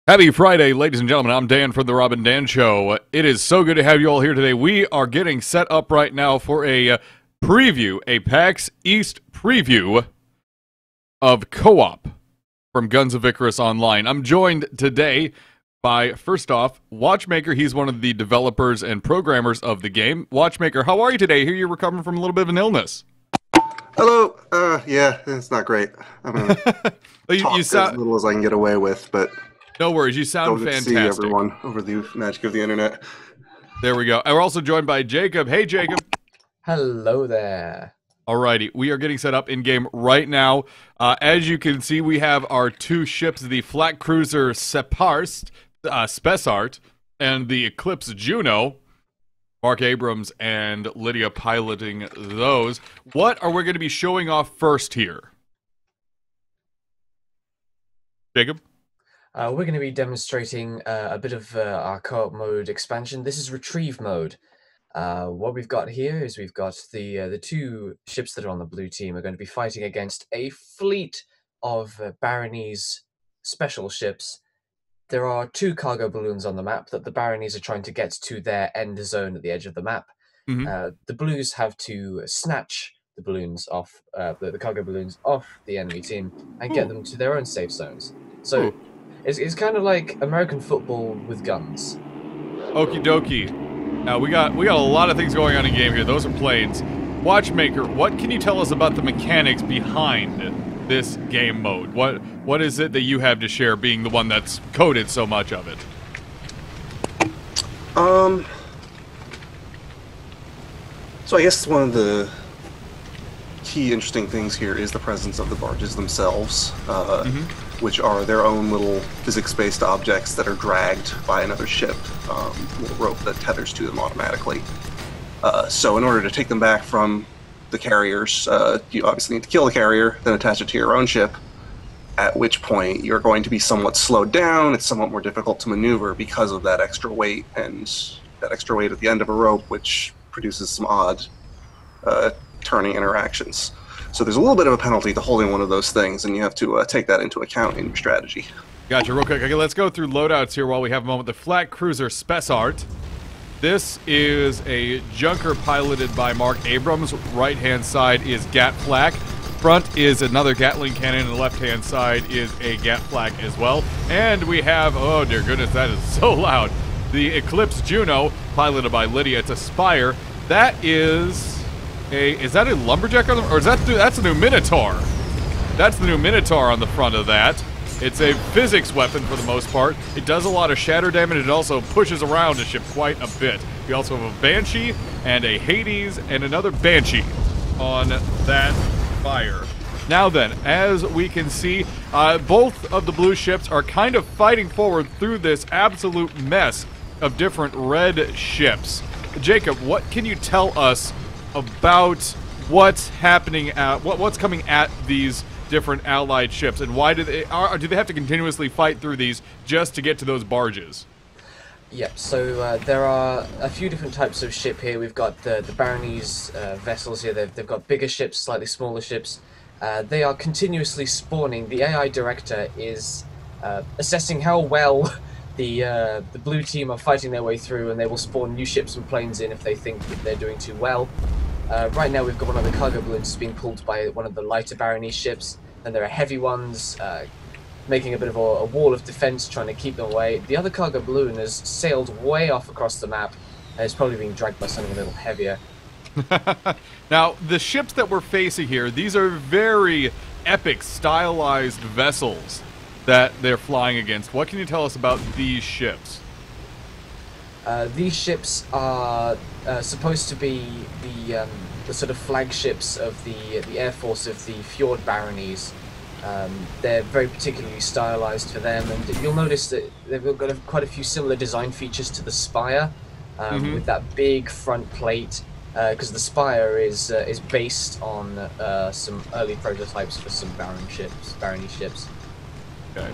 Happy Friday, ladies and gentlemen. I'm Dan from the Rob and Dan Show. It is so good to have you all here today. We are getting set up right now for a preview, a PAX East preview of Co-op from Guns of Icarus Online. I'm joined today by, first off, Watchmaker. He's one of the developers and programmers of the game. Watchmaker, how are you today? I hear you're recovering from a little bit of an illness. Hello. Yeah, it's not great. I'm gonna talk you sound, as little as I can get away with, but no worries. You sound don't get to fantastic. see everyone over the magic of the internet. There we go. And we're also joined by Jacob. Hey, Jacob. Hello there. Alrighty, we are getting set up in game right now. As you can see, we have our two ships: the Flak Cruiser Spessart and the Eclipse Juno. Mark Abrams and Lydia piloting those. What are we going to be showing off first here, Jacob? We're going to be demonstrating a bit of our co-op mode expansion. This is retrieve mode. What we've got here is we've got the two ships that are on the blue team are going to be fighting against a fleet of Baronese special ships. There are two cargo balloons on the map that the Baronese are trying to get to their end zone at the edge of the map. Mm-hmm. The blues have to snatch the balloons off, the cargo balloons off the enemy team and get them to their own safe zones. So it's kind of like American football with guns. Okie dokie. Now we got a lot of things going on in game here. Those are planes. Watchmaker, what can you tell us about the mechanics behind this game mode? What is it that you have to share, being the one that's coded so much of it? So I guess one of the key interesting things here is the presence of the barges themselves, which are their own little physics-based objects that are dragged by another ship, with a rope that tethers to them automatically. So in order to take them back from the carriers, you obviously need to kill the carrier, then attach it to your own ship, at which point you're going to be somewhat slowed down. It's somewhat more difficult to maneuver because of that extra weight, and that extra weight at the end of a rope, which produces some odd turning interactions. So there's a little bit of a penalty to holding one of those things, and you have to take that into account in your strategy. Gotcha. Real quick, okay, let's go through loadouts here while we have a moment. The Flak Cruiser Spessart. This is a junker piloted by Mark Abrams. Right-hand side is Gat Flak. Front is another Gatling cannon, and the left-hand side is a Gat Flak as well. And we have, oh dear goodness, that is so loud, the Eclipse Juno, piloted by Lydia. It's a Spire. That is that a lumberjack on the, or is that's a new Minotaur? That's the new Minotaur on the front of that. It's a physics weapon for the most part. It does a lot of shatter damage. It also pushes around a ship quite a bit. We also have a Banshee and a Hades and another Banshee on that fire. Now then, as we can see, both of the blue ships are kind of fighting forward through this absolute mess of different red ships. Jacob, what can you tell us about what's happening at what's coming at these different allied ships, and why do they have to continuously fight through these just to get to those barges? Yep, so there are a few different types of ship here. We've got the Baronese vessels here. They've got bigger ships, slightly smaller ships. They are continuously spawning. The AI director is assessing how well the blue team are fighting their way through, and they will spawn new ships and planes in if they think that they're doing too well. Right now we've got one of the cargo balloons being pulled by one of the lighter Baronese ships, and there are heavy ones making a bit of a wall of defense trying to keep them away. The other cargo balloon has sailed way off across the map, and it's probably being dragged by something a little heavier. Now, the ships that we're facing here, these are very epic, stylized vessels that they're flying against. What can you tell us about these ships? These ships are supposed to be the sort of flagships of the Air Force of the Fjord Baronies. They're very particularly stylized for them, and you'll notice that they've got quite a few similar design features to the Spire, with that big front plate, because the Spire is based on some early prototypes for some Barony ships. Okay.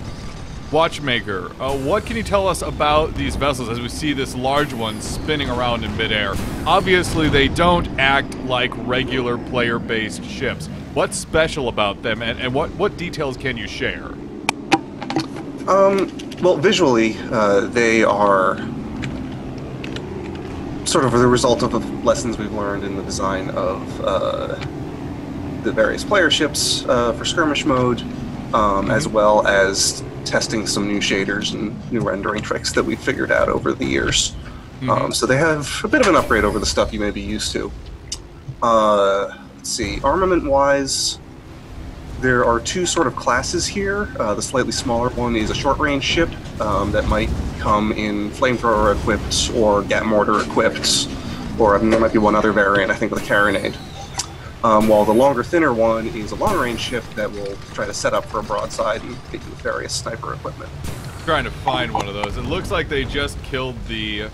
Watchmaker, what can you tell us about these vessels as we see this large one spinning around in midair? Obviously, they don't act like regular player-based ships. What's special about them, and what details can you share? Well, visually, they are sort of the result of the lessons we've learned in the design of the various player ships for skirmish mode, as well as testing some new shaders and new rendering tricks that we've figured out over the years. So they have a bit of an upgrade over the stuff you may be used to. Let's see, armament-wise, there are two sort of classes here. The slightly smaller one is a short-range ship that might come in flamethrower equipped or gat mortar equipped, or there might be one other variant, I think, with a carronade. While the longer, thinner one is a long-range ship that will try to set up for a broadside and hit you with various sniper equipment. Trying to find one of those. It looks like they just killed the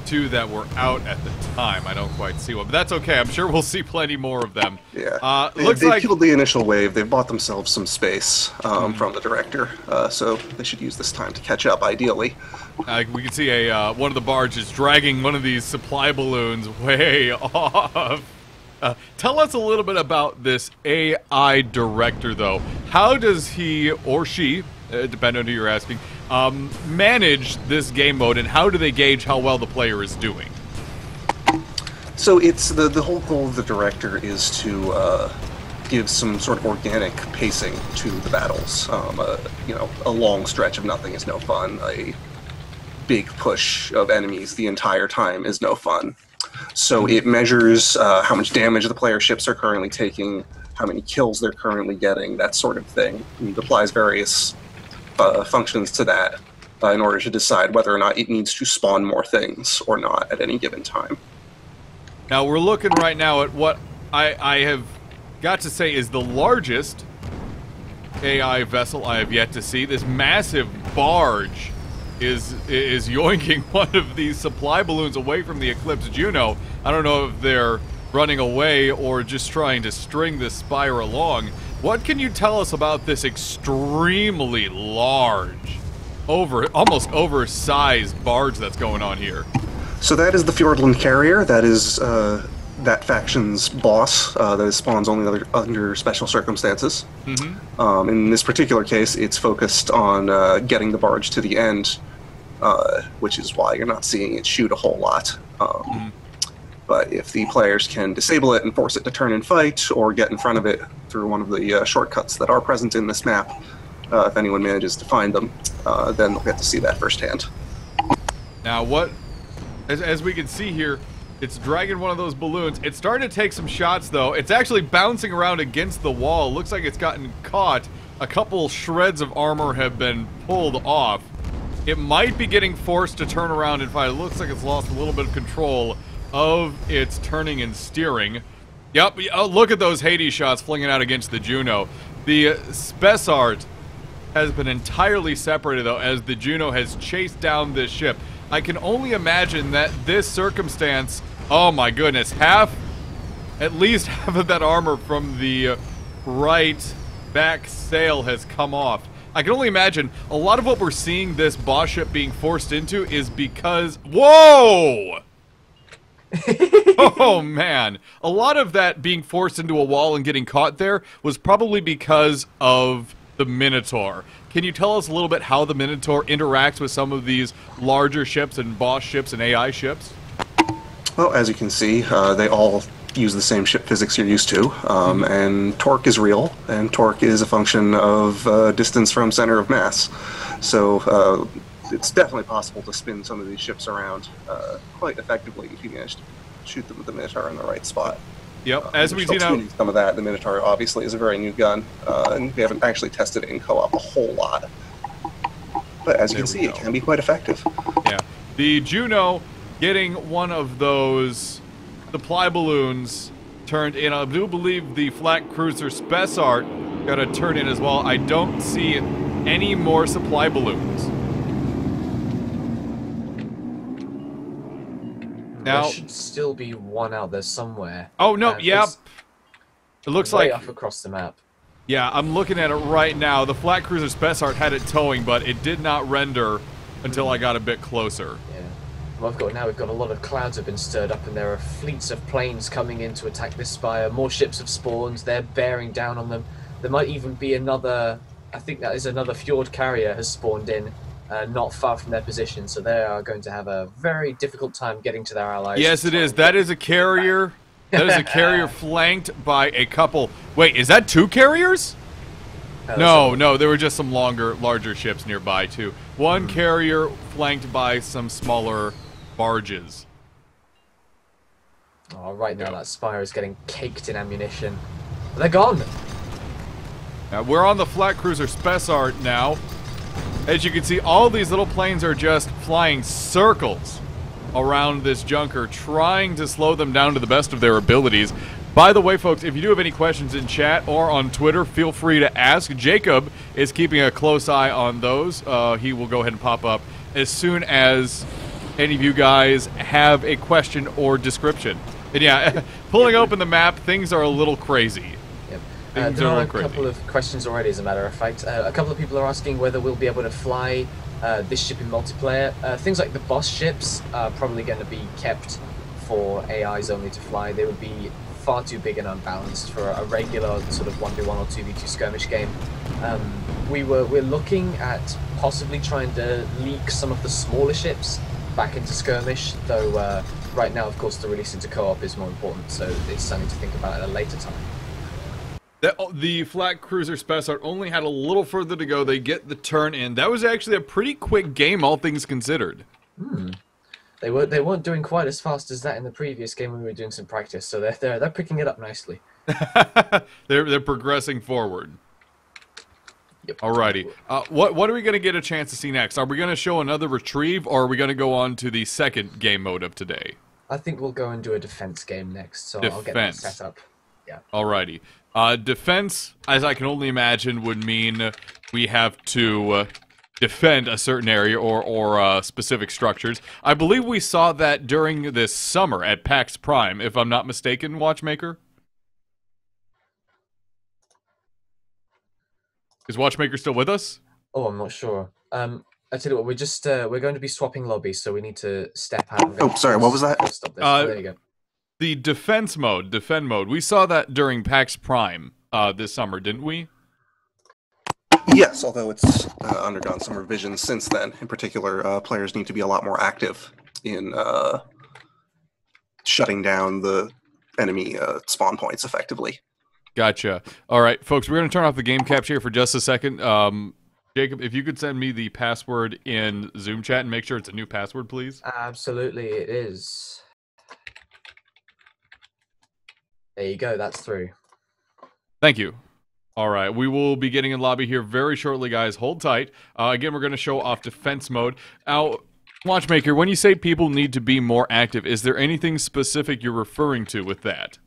two that were out at the time. I don't quite see one, but that's okay. I'm sure we'll see plenty more of them. Yeah. Looks they like killed the initial wave. They've bought themselves some space from the director, so they should use this time to catch up, ideally. we can see one of the barges dragging one of these supply balloons way off. Tell us a little bit about this AI director, though. How does he or she, depending on who you're asking, manage this game mode, and how do they gauge how well the player is doing? So it's the whole goal of the director is to give some sort of organic pacing to the battles. You know, a long stretch of nothing is no fun. A big push of enemies the entire time is no fun. So it measures how much damage the player ships are currently taking, how many kills they're currently getting, that sort of thing. And it applies various functions to that in order to decide whether or not it needs to spawn more things or not at any given time. Now, we're looking right now at what I have got to say is the largest AI vessel I have yet to see. This massive barge is yoinking one of these supply balloons away from the Eclipse Juno. I don't know if they're running away or just trying to string this spire along. What can you tell us about this extremely large, almost oversized barge that's going on here? So that is the Fjordland Carrier. That is that faction's boss that spawns only under special circumstances. In this particular case, it's focused on getting the barge to the end, which is why you're not seeing it shoot a whole lot. But if the players can disable it and force it to turn and fight, or get in front of it through one of the shortcuts that are present in this map, if anyone manages to find them, then they'll get to see that firsthand. Now, as we can see here, it's dragging one of those balloons. It's starting to take some shots, though. It's actually bouncing around against the wall. Looks like it's gotten caught. A couple shreds of armor have been pulled off. It might be getting forced to turn around and fight. It looks like it's lost a little bit of control of its turning and steering. Yep, oh, look at those Hades shots flinging out against the Juno. The Spessart has been entirely separated, though, as the Juno has chased down this ship. I can only imagine that this circumstance, oh my goodness, at least half of that armor from the right back sail has come off. I can only imagine a lot of what we're seeing this boss ship being forced into is because... Whoa! Oh man, a lot of that being forced into a wall and getting caught there was probably because of the Minotaur. Can you tell us a little bit how the Minotaur interacts with some of these larger ships and boss ships and AI ships? Well, as you can see, they all use the same ship physics you're used to, and torque is real, and torque is a function of distance from center of mass. So it's definitely possible to spin some of these ships around quite effectively if you manage to shoot them with the Minotaur in the right spot. Yep, as we see now, some of that. The Minotaur obviously is a very new gun, and we haven't actually tested it in co-op a whole lot. But as you can see, it can be quite effective. Yeah, the Juno getting one of those supply balloons turned in. I do believe the flat cruiser Spessart got to turn in as well. I don't see any more supply balloons. Now, there should still be one out there somewhere. Oh no, yeah. It looks way like off across the map. Yeah, I'm looking at it right now. The flat cruiser Spessart had it towing, but it did not render until I got a bit closer. Yeah. Well, now we've got a lot of clouds have been stirred up, and there are fleets of planes coming in to attack this spire. More ships have spawned. They're bearing down on them. There might even be another I think that is another Fjord carrier has spawned in not far from their position, so they are going to have a very difficult time getting to their allies. Yes, it is. That is a carrier. That is a carrier flanked by a couple. Wait, is that 2 carriers? No, there were just some larger ships nearby too. One carrier flanked by some smaller barges. Oh, right now that Spire is getting caked in ammunition. They're gone. We're on the flat cruiser Spessart now. As you can see, all these little planes are just flying circles around this junker, trying to slow them down to the best of their abilities. By the way, folks, if you do have any questions in chat or on Twitter, feel free to ask. Jacob is keeping a close eye on those. He will go ahead and pop up as soon as any of you guys have a question or description. And yeah, pulling open the map, things are a little crazy. There are a couple of questions already, as a matter of fact. A couple of people are asking whether we'll be able to fly this ship in multiplayer. Things like the boss ships are probably going to be kept for AIs only to fly. They would be far too big and unbalanced for a regular sort of 1v1 or 2v2 skirmish game. We're looking at possibly trying to leak some of the smaller ships back into skirmish, though right now, of course, the release into co-op is more important, so it's something to think about at a later time. The flat cruiser Spessart only had a little further to go. They get the turn in. That was actually a pretty quick game, all things considered. They weren't doing quite as fast as that in the previous game when we were doing some practice, so they're picking it up nicely. they're progressing forward. Yep. Alrighty. What are we going to get a chance to see next? Are we going to show another retrieve, or are we going to go on to the second game mode of today? I think we'll go and do a defense game next, so I'll get that set up. Yeah. Alrighty. Defense, as I can only imagine, would mean we have to defend a certain area or specific structures. I believe we saw that during this summer at PAX Prime, if I'm not mistaken, Watchmaker? Is Watchmaker still with us? Oh, I'm not sure. I tell you what, we're going to be swapping lobbies, so we need to step out. Oh, sorry, what was that? Stop this. There you go. The defend mode, we saw that during PAX Prime this summer, didn't we? Yes, although it's undergone some revisions since then. In particular, players need to be a lot more active in shutting down the enemy spawn points effectively. Gotcha. All right, folks, we're going to turn off the game capture here for just a second. Jacob, if you could send me the password in Zoom chat and make sure it's a new password, please. Absolutely, it is. There you go, that's through. Thank you. All right, we will be getting in lobby here very shortly, guys. Hold tight. Again, we're going to show off defense mode. Now, Watchmaker, when you say people need to be more active, is there anything specific you're referring to with that?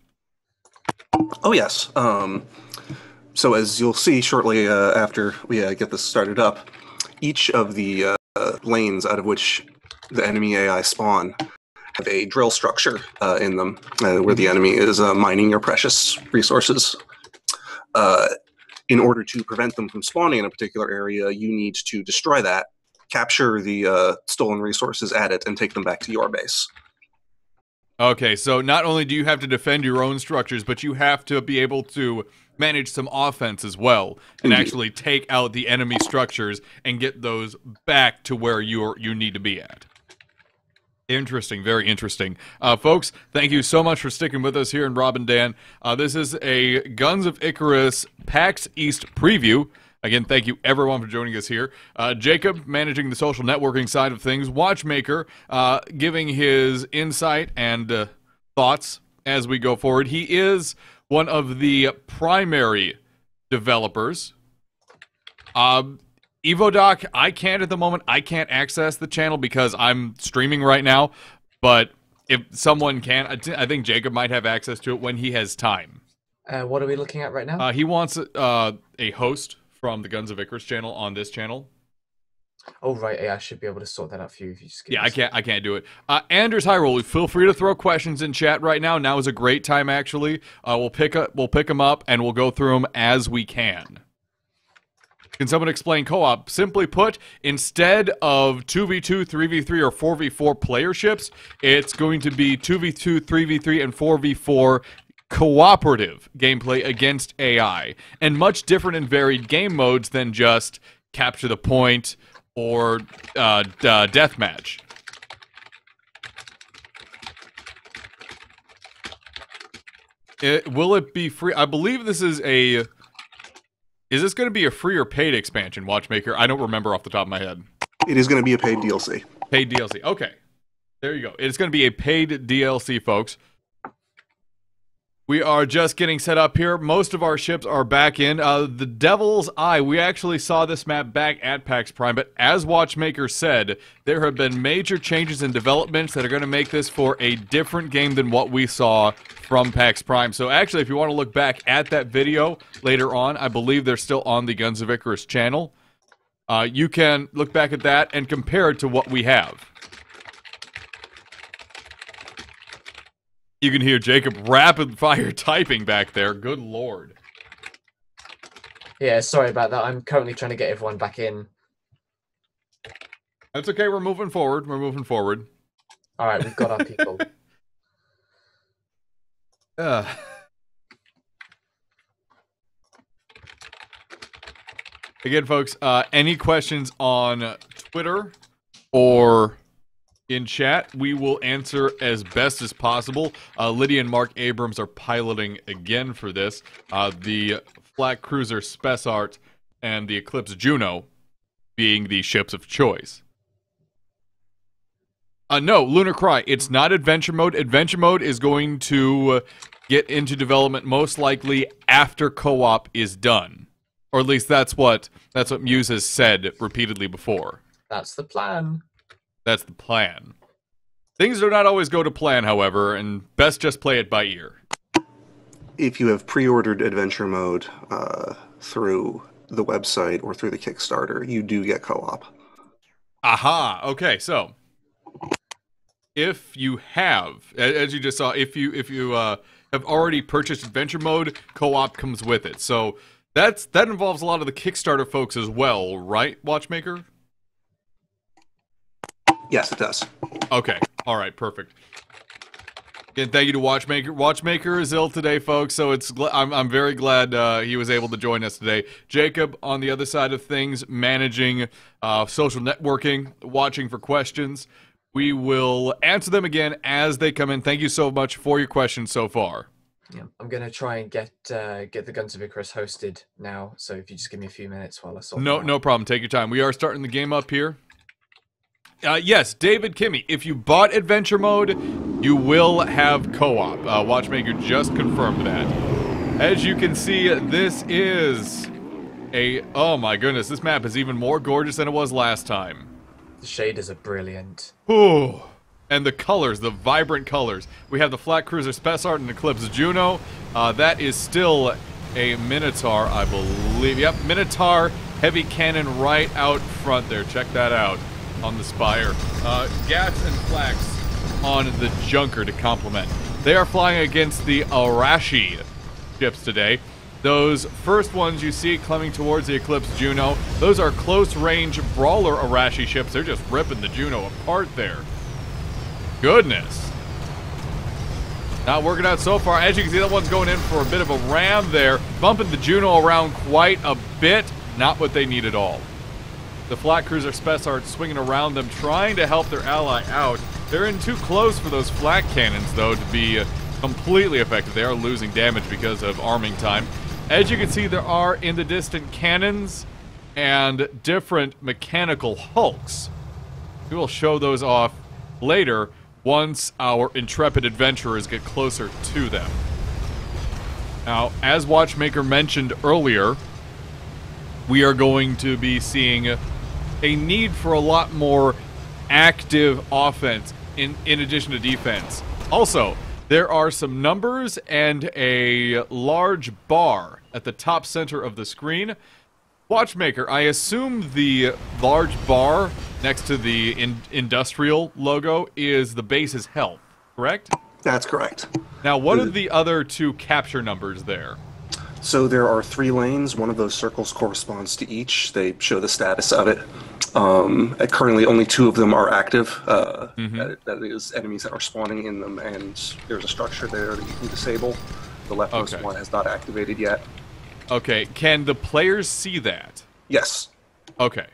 Oh, yes. So as you'll see shortly after we get this started up, each of the lanes out of which the enemy AI spawn have a drill structure in them where the enemy is mining your precious resources. In order to prevent them from spawning in a particular area, you need to destroy that, capture the stolen resources at it, and take them back to your base. Okay, so not only do you have to defend your own structures, but you have to be able to manage some offense as well, and actually take out the enemy structures and get those back to where you need to be at. Interesting, very interesting. Folks, thank you so much for sticking with us here in Rob and Dan. This is a Guns of Icarus PAX East preview. Again, thank you everyone for joining us here. Jacob managing the social networking side of things. Watchmaker giving his insight and thoughts as we go forward. He is one of the primary developers. EvoDoc, I can't at the moment. I can't access the channel because I'm streaming right now. But if someone can, I think Jacob might have access to it when he has time. What are we looking at right now? He wants a host from the Guns of Icarus channel on this channel. Oh, right. Yeah, I should be able to sort that out for you if you just give I can't do it. Anders Hyrule, feel free to throw questions in chat right now. Now is a great time, actually. We'll pick them up, and we'll go through them as we can. Can someone explain co-op? Simply put, instead of 2v2, 3v3, or 4v4 player ships, it's going to be 2v2, 3v3, and 4v4 cooperative gameplay against AI, and much different and varied game modes than just capture the point or deathmatch. Will it be free? I believe this is a... Is this going to be a free or paid expansion, Watchmaker? I don't remember off the top of my head. It is going to be a paid DLC. Paid DLC. Okay. There you go. It's going to be a paid DLC, folks. We are just getting set up here. Most of our ships are back in. The Devil's Eye, we actually saw this map back at PAX Prime, but as Watchmaker said, there have been major changes and developments that are going to make this for a different game than what we saw from PAX Prime. So actually, if you want to look back at that video later on, I believe they're still on the Guns of Icarus channel. You can look back at that and compare it to what we have. You can hear Jacob rapid-fire typing back there. Good lord. Yeah, sorry about that. I'm currently trying to get everyone back in. That's okay. We're moving forward. We're moving forward. All right, we've got our people. Again, folks, any questions on Twitter or in chat, we will answer as best as possible. Lydia and Mark Abrams are piloting again for this. The Flak Cruiser Spessart and the Eclipse Juno being the ships of choice. No, Lunar Cry, it's not Adventure Mode. Adventure Mode is going to get into development most likely after co-op is done. Or at least that's what Muse has said repeatedly before. That's the plan. That's the plan. Things do not always go to plan, however, and best just play it by ear. If you have pre-ordered Adventure Mode through the website or through the Kickstarter, you do get co-op. Aha! Okay, so if you have, as you just saw, if you have already purchased Adventure Mode, co-op comes with it. So that involves a lot of the Kickstarter folks as well, right, Watchmaker? Yes, it does. Okay. All right. Perfect. Again, thank you to Watchmaker. Watchmaker is ill today, folks, so I'm very glad he was able to join us today. Jacob, on the other side of things, managing social networking, watching for questions. We will answer them again as they come in. Thank you so much for your questions so far. Yeah, I'm gonna try and get the Guns of Icarus hosted now. So if you just give me a few minutes while I sort. No problem. Take your time. We are starting the game up here. Yes, David Kimmy, if you bought Adventure Mode, you will have co-op. Watchmaker just confirmed that. As you can see, this is oh my goodness, this map is even more gorgeous than it was last time. The shaders are brilliant. Ooh. And the colors, the vibrant colors. We have the Flak Cruiser Spessart and Eclipse Juno. That is still a Minotaur, I believe. Yep, Minotaur heavy cannon right out front there. Check that out. On the spire. Gats and Flax on the Junker to complement. They are flying against the Arashi ships today. Those first ones you see coming towards the Eclipse Juno, those are close-range brawler Arashi ships. They're just ripping the Juno apart there. Goodness. Not working out so far. As you can see, that one's going in for a bit of a ram there. Bumping the Juno around quite a bit. Not what they need at all. The Flak Cruiser Spessart swinging around them, trying to help their ally out. They're in too close for those flak cannons, though, to be completely effective. They are losing damage because of arming time. As you can see, there are, in the distant, cannons and different mechanical hulks. We will show those off later once our intrepid adventurers get closer to them. Now, as Watchmaker mentioned earlier, we are going to be seeing a need for a lot more active offense in addition to defense. Also, there are some numbers and a large bar at the top center of the screen. Watchmaker, I assume the large bar next to the industrial logo is the base's health, correct? That's correct. Now, what are the other two capture numbers there? So there are 3 lanes. One of those circles corresponds to each. They show the status of it. Currently, only 2 of them are active. That is enemies that are spawning in them, and there's a structure there that you can disable. The leftmost Okay. one has not activated yet. Okay, can the players see that? Yes. Okay.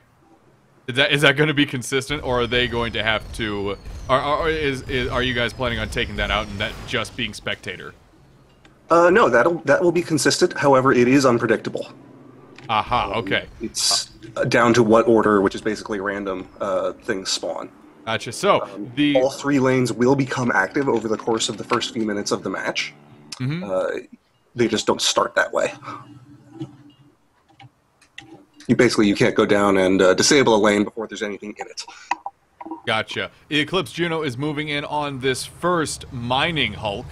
Is that going to be consistent, or are they going to have to? Are you guys planning on taking that out and that just being spectator? No, that will be consistent. However, it is unpredictable. Aha. Okay. It's down to what order, which is basically random, things spawn. Gotcha. So All 3 lanes will become active over the course of the first few minutes of the match. They just don't start that way. You can't go down and disable a lane before there's anything in it. Gotcha. Eclipse Juno is moving in on this first mining hulk.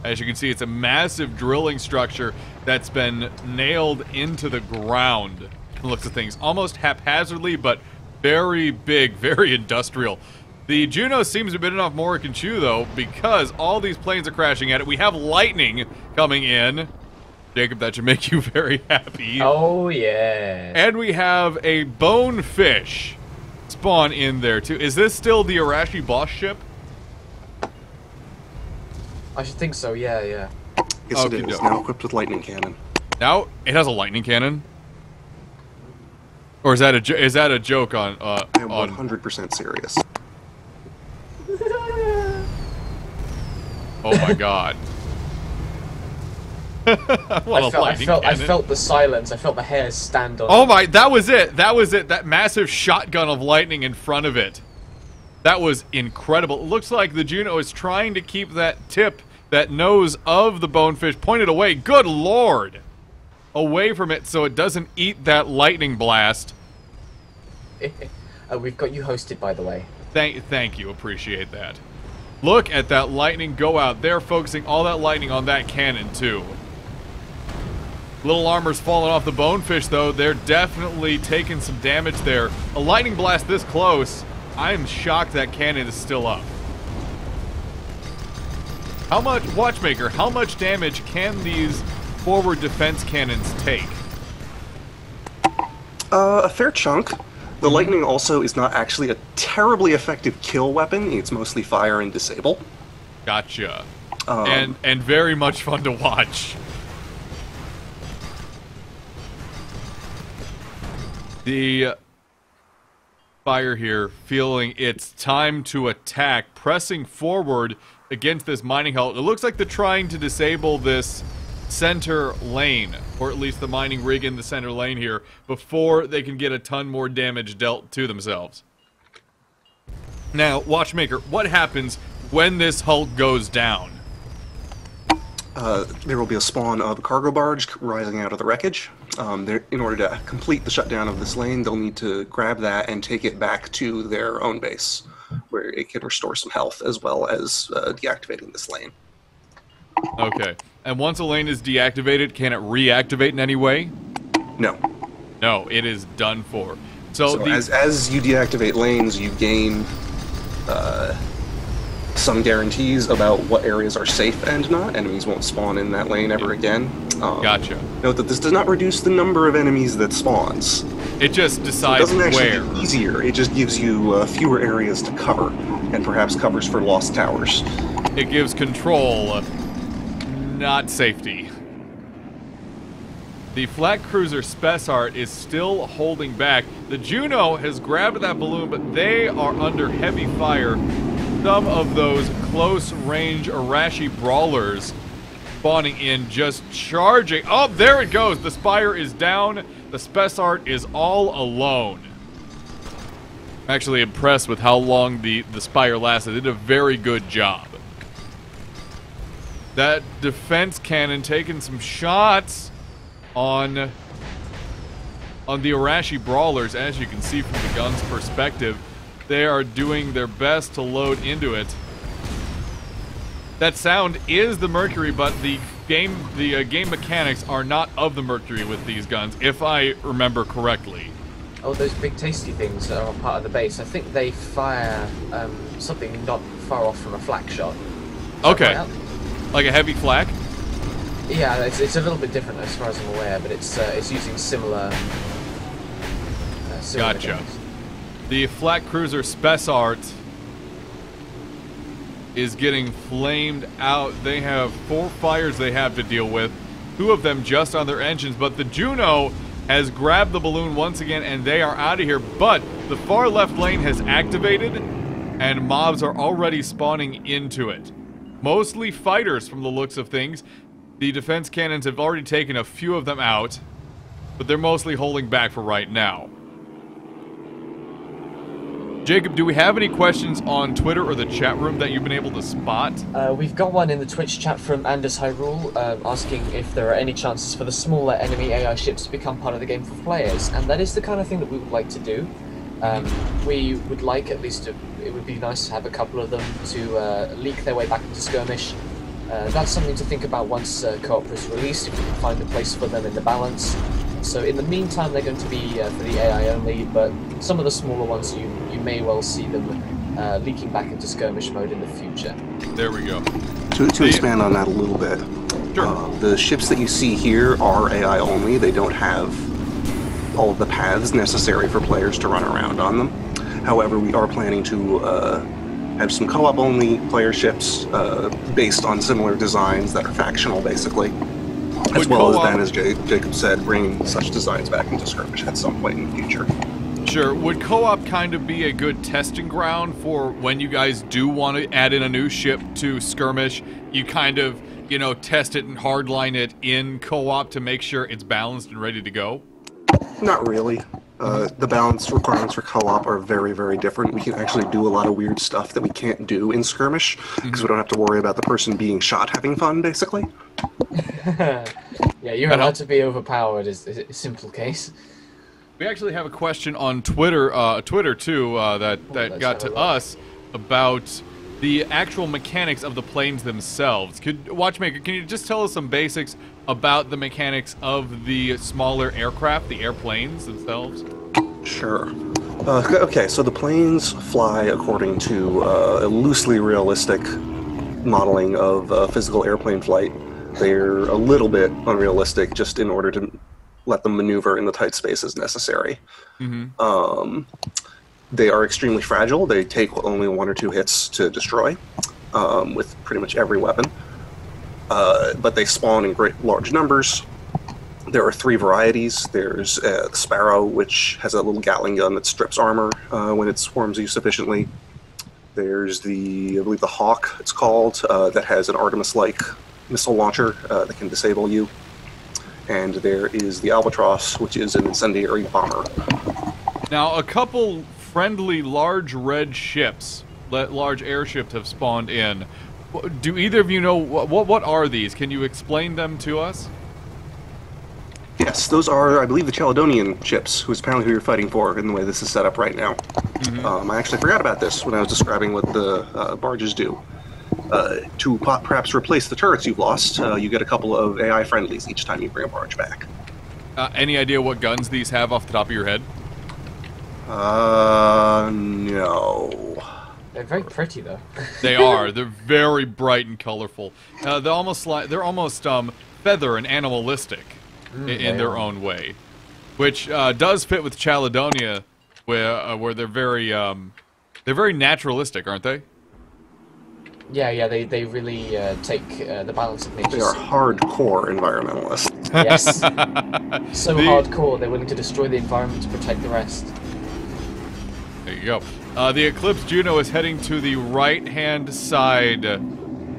As you can see, it's a massive drilling structure that's been nailed into the ground. Looks at things almost haphazardly, but very big, very industrial. The Juno seems a bit enough more it can chew, though, because all these planes are crashing at it. We have lightning coming in. Jacob, that should make you very happy. Oh, yeah. And we have a bonefish spawn in there, too. Is this still the Arashi boss ship? I should think so, yeah. Yes, it is. Okey-doke. Now equipped with lightning cannon. Now, it has a lightning cannon? Or is that a joke on... I am 100% serious. Oh my god. I felt the silence. I felt the hairs stand on. Oh my, that was it. That was it. That massive shotgun of lightning in front of it. That was incredible. It looks like the Juno is trying to keep that tip, that nose of the bonefish pointed away. Good lord. Away from it so it doesn't eat that lightning blast. We've got you hosted, by the way. Thank you. Appreciate that. Look at that lightning go out. They're focusing all that lightning on that cannon, too. Little armor's falling off the bonefish, though. They're definitely taking some damage there. A lightning blast this close. I'm shocked that cannon is still up. How much, Watchmaker, how much damage can these forward defense cannons take? A fair chunk. The lightning also is not actually a terribly effective kill weapon. It's mostly fire and disable. Gotcha. And very much fun to watch. The fire here, feeling it's time to attack, pressing forward against this mining hull. It looks like they're trying to disable this center lane, or at least the mining rig in the center lane here, before they can get a ton more damage dealt to themselves. Now, Watchmaker, what happens when this hulk goes down? There will be a spawn of a cargo barge rising out of the wreckage. In order to complete the shutdown of this lane, they'll need to grab that and take it back to their own base, where it can restore some health, as well as deactivating this lane. Okay. And once a lane is deactivated, can it reactivate in any way? No. No, it is done for. So as you deactivate lanes, you gain some guarantees about what areas are safe and not. Enemies won't spawn in that lane ever again. Gotcha. Note that this does not reduce the number of enemies that spawns. It just decides It doesn't actually where. get easier. It just gives you fewer areas to cover, and perhaps covers for lost towers. It gives control, not safety. The flat cruiser Spessart is still holding back. The Juno has grabbed that balloon, but they are under heavy fire. Some of those close-range Arashi brawlers spawning in, just charging. Oh, there it goes. The Spire is down. The Spessart is all alone. I'm actually impressed with how long the Spire lasted. It did a very good job. That defense cannon taking some shots on the Arashi brawlers, as you can see from the gun's perspective. They are doing their best to load into it. That sound is the Mercury, but the game mechanics are not of the Mercury with these guns, if I remember correctly. Oh, those big tasty things that are part of the base. I think they fire something not far off from a flak shot. Okay. Like a heavy flak? Yeah, it's a little bit different as far as I'm aware, but it's using similar. Similar Gotcha. guns. The flat cruiser Spessart is getting flamed out. They have 4 fires they have to deal with, 2 of them just on their engines, but the Juno has grabbed the balloon once again, and they are out of here. But the far left lane has activated, and mobs are already spawning into it. Mostly fighters from the looks of things. The defense cannons have already taken a few of them out, but they're mostly holding back for right now. Jacob, do we have any questions on Twitter or the chat room that you've been able to spot? We've got one in the Twitch chat from Anders Hyrule, asking if there are any chances for the smaller enemy AI ships to become part of the game for players, and that is the kind of thing that we would like to do. We would like at least it would be nice to have a couple of them to leak their way back into skirmish. That's something to think about once co-op is released, if we can find a place for them in the balance. So in the meantime, they're going to be for the AI only, but some of the smaller ones, you may well see them leaking back into skirmish mode in the future. There we go. To expand on that a little bit, sure. The ships that you see here are AI only. They don't have all of the paths necessary for players to run around on them. However, we are planning to have some co-op only player ships based on similar designs that are factional, basically. As well as then, as Jacob said, bringing such designs back into skirmish at some point in the future. Sure. Would co-op kind of be a good testing ground for when you guys do want to add in a new ship to skirmish? You kind of, you know, test it and hardline it in co-op to make sure it's balanced and ready to go? Not really. The balance requirements for co-op are very, very different. We can actually do a lot of weird stuff that we can't do in skirmish, because we don't have to worry about the person being shot having fun, basically. Yeah, you're allowed to be overpowered, is a simple case. We actually have a question on Twitter, too, that got to us about the actual mechanics of the planes themselves. Watchmaker, can you just tell us some basics about the mechanics of the smaller aircraft, the airplanes themselves? Sure. Okay, so the planes fly according to a loosely realistic modeling of physical airplane flight. They're a little bit unrealistic just in order to let them maneuver in the tight spaces necessary. Mm-hmm. They are extremely fragile. They take only 1 or 2 hits to destroy with pretty much every weapon. But they spawn in great large numbers. There are 3 varieties. There's the Sparrow, which has a little Gatling gun that strips armor when it swarms you sufficiently. There's I believe the Hawk, it's called, that has an Artemis-like missile launcher that can disable you. And there is the Albatross, which is an incendiary bomber. Now, a couple friendly large red ships, large airships have spawned in. Do either of you know what are these? Can you explain them to us? Yes, those are, I believe, the Caledonian ships, who's apparently who you're fighting for in the way this is set up right now. Mm-hmm. I actually forgot about this when I was describing what the barges do. To perhaps replace the turrets you've lost, you get a couple of AI friendlies each time you bring a barge back. Any idea what guns these have off the top of your head? No. They're very pretty, though. They are. They're very bright and colorful. They're almost feather and animalistic in their own way, which does fit with Chaladonia, where they're very naturalistic, aren't they? Yeah, they really take the balance of nature. They are hardcore environmentalists. Yes. So hardcore, they're willing to destroy the environment to protect the rest. There you go. The Eclipse Juno is heading to the right-hand side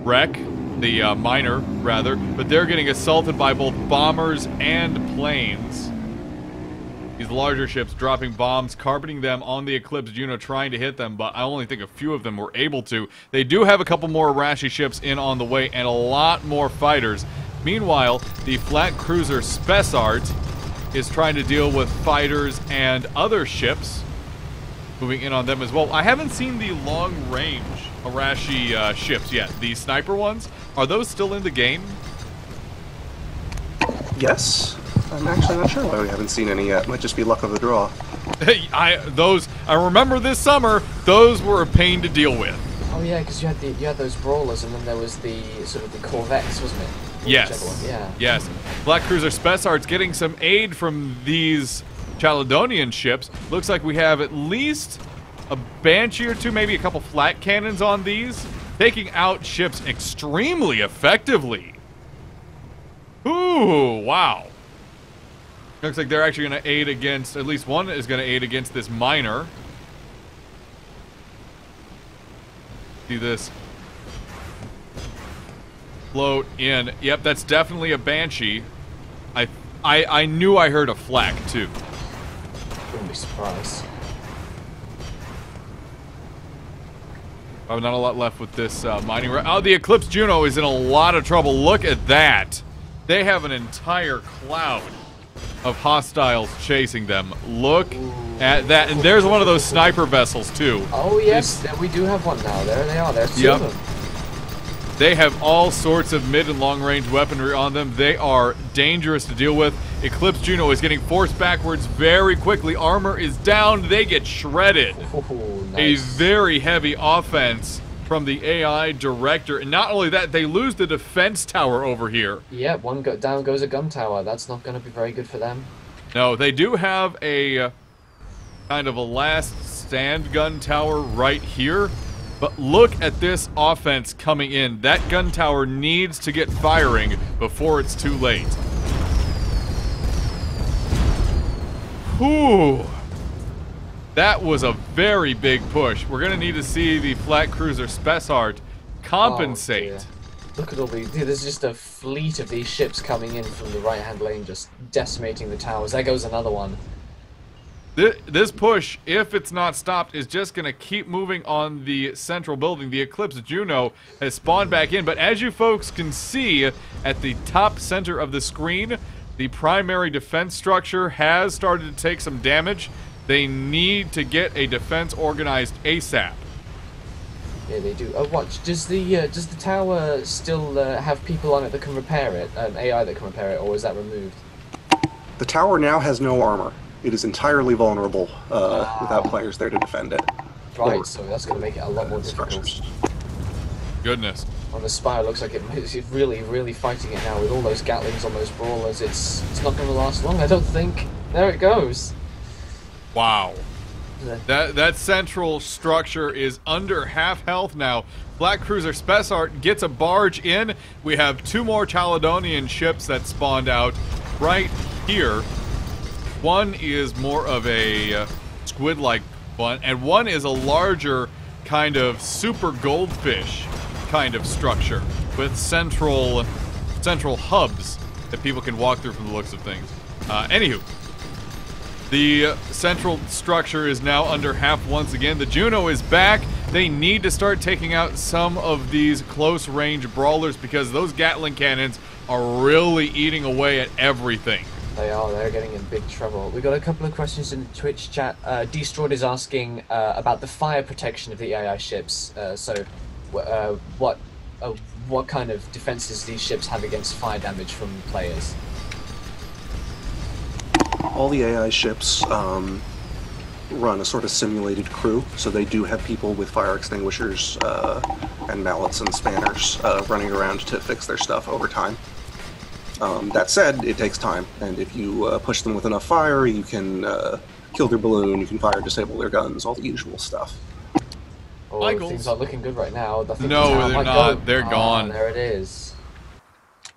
wreck, the miner, rather, but they're getting assaulted by both bombers and planes. These larger ships dropping bombs, carpeting them on the Eclipse Juno, trying to hit them, but I only think a few of them were able to. They do have a couple more Arashi ships in on the way, and a lot more fighters. Meanwhile, the flat cruiser Spessart is trying to deal with fighters and other ships, moving in on them as well. I haven't seen the long-range Arashi ships yet. The sniper ones, are those still in the game? Yes. I'm actually not sure why we haven't seen any yet. Might just be luck of the draw. I remember this summer, those were a pain to deal with. Oh yeah, because you had those brawlers, and then there was the sort of the Corvettes, wasn't it? Yes. Yeah. Yes. Black Cruiser Spessart's getting some aid from these Chaladonian ships. Looks like we have at least a Banshee or two, maybe a couple flat cannons on these taking out ships extremely effectively. Ooh, wow. Looks like they're actually going to aid against, at least one is going to aid against this miner. See this float in. Yep, that's definitely a Banshee. I knew I heard a flak too. Wouldn't be surprised. Probably not a lot left with this mining. Oh, the Eclipse Juno is in a lot of trouble. Look at that. They have an entire cloud of hostiles chasing them. Look at that. And there's one of those sniper vessels too. Oh yes, we do have one now. There they are. There's two of them. They have all sorts of mid and long range weaponry on them. They are dangerous to deal with. Eclipse Juno is getting forced backwards very quickly. Armor is down. They get shredded. Nice. A very heavy offense from the AI director. And not only that, they lose the defense tower over here. Yeah, down goes a gun tower. That's not going to be very good for them. No, they do have a kind of a last stand gun tower right here. But look at this offense coming in. That gun tower needs to get firing before it's too late. Whew. That was a very big push. We're going to need to see the flat cruiser Spessart compensate. Oh, look at all these. There's just a fleet of these ships coming in from the right-hand lane, just decimating the towers. There goes another one. This push, if it's not stopped, is just going to keep moving on the central building. The Eclipse Juno has spawned back in, but as you folks can see at the top center of the screen, the primary defense structure has started to take some damage. They need to get a defense organized ASAP. Yeah, they do. Oh, watch. Does the tower still have people on it that can repair it? AI that can repair it, or is that removed? The tower now has no armor. It is entirely vulnerable without players there to defend it. Right, so that's going to make it a lot more difficult. Goodness. On the Spire, looks like it's really, really fighting it now with all those Gatlings on those brawlers. It's not going to last long, I don't think. There it goes. Wow. That central structure is under half health now. Black Cruiser Spessart gets a barge in. We have two more Caledonian ships that spawned out right here. One is more of a squid-like one, and one is a larger kind of super goldfish kind of structure with central hubs that people can walk through from the looks of things. Anywho, the central structure is now under half once again. The Juno is back. They need to start taking out some of these close-range brawlers because those Gatling cannons are really eating away at everything. They are. They're getting in big trouble. We've got a couple of questions in the Twitch chat. Destroyed is asking about the fire protection of the AI ships. What kind of defenses these ships have against fire damage from players? All the AI ships run a sort of simulated crew, so they do have people with fire extinguishers and mallets and spanners running around to fix their stuff over time. That said, it takes time, and if you push them with enough fire, you can kill their balloon, you can fire disable their guns, all the usual stuff. Oh, things aren't looking good right now. No, they're not. They're gone. There it is.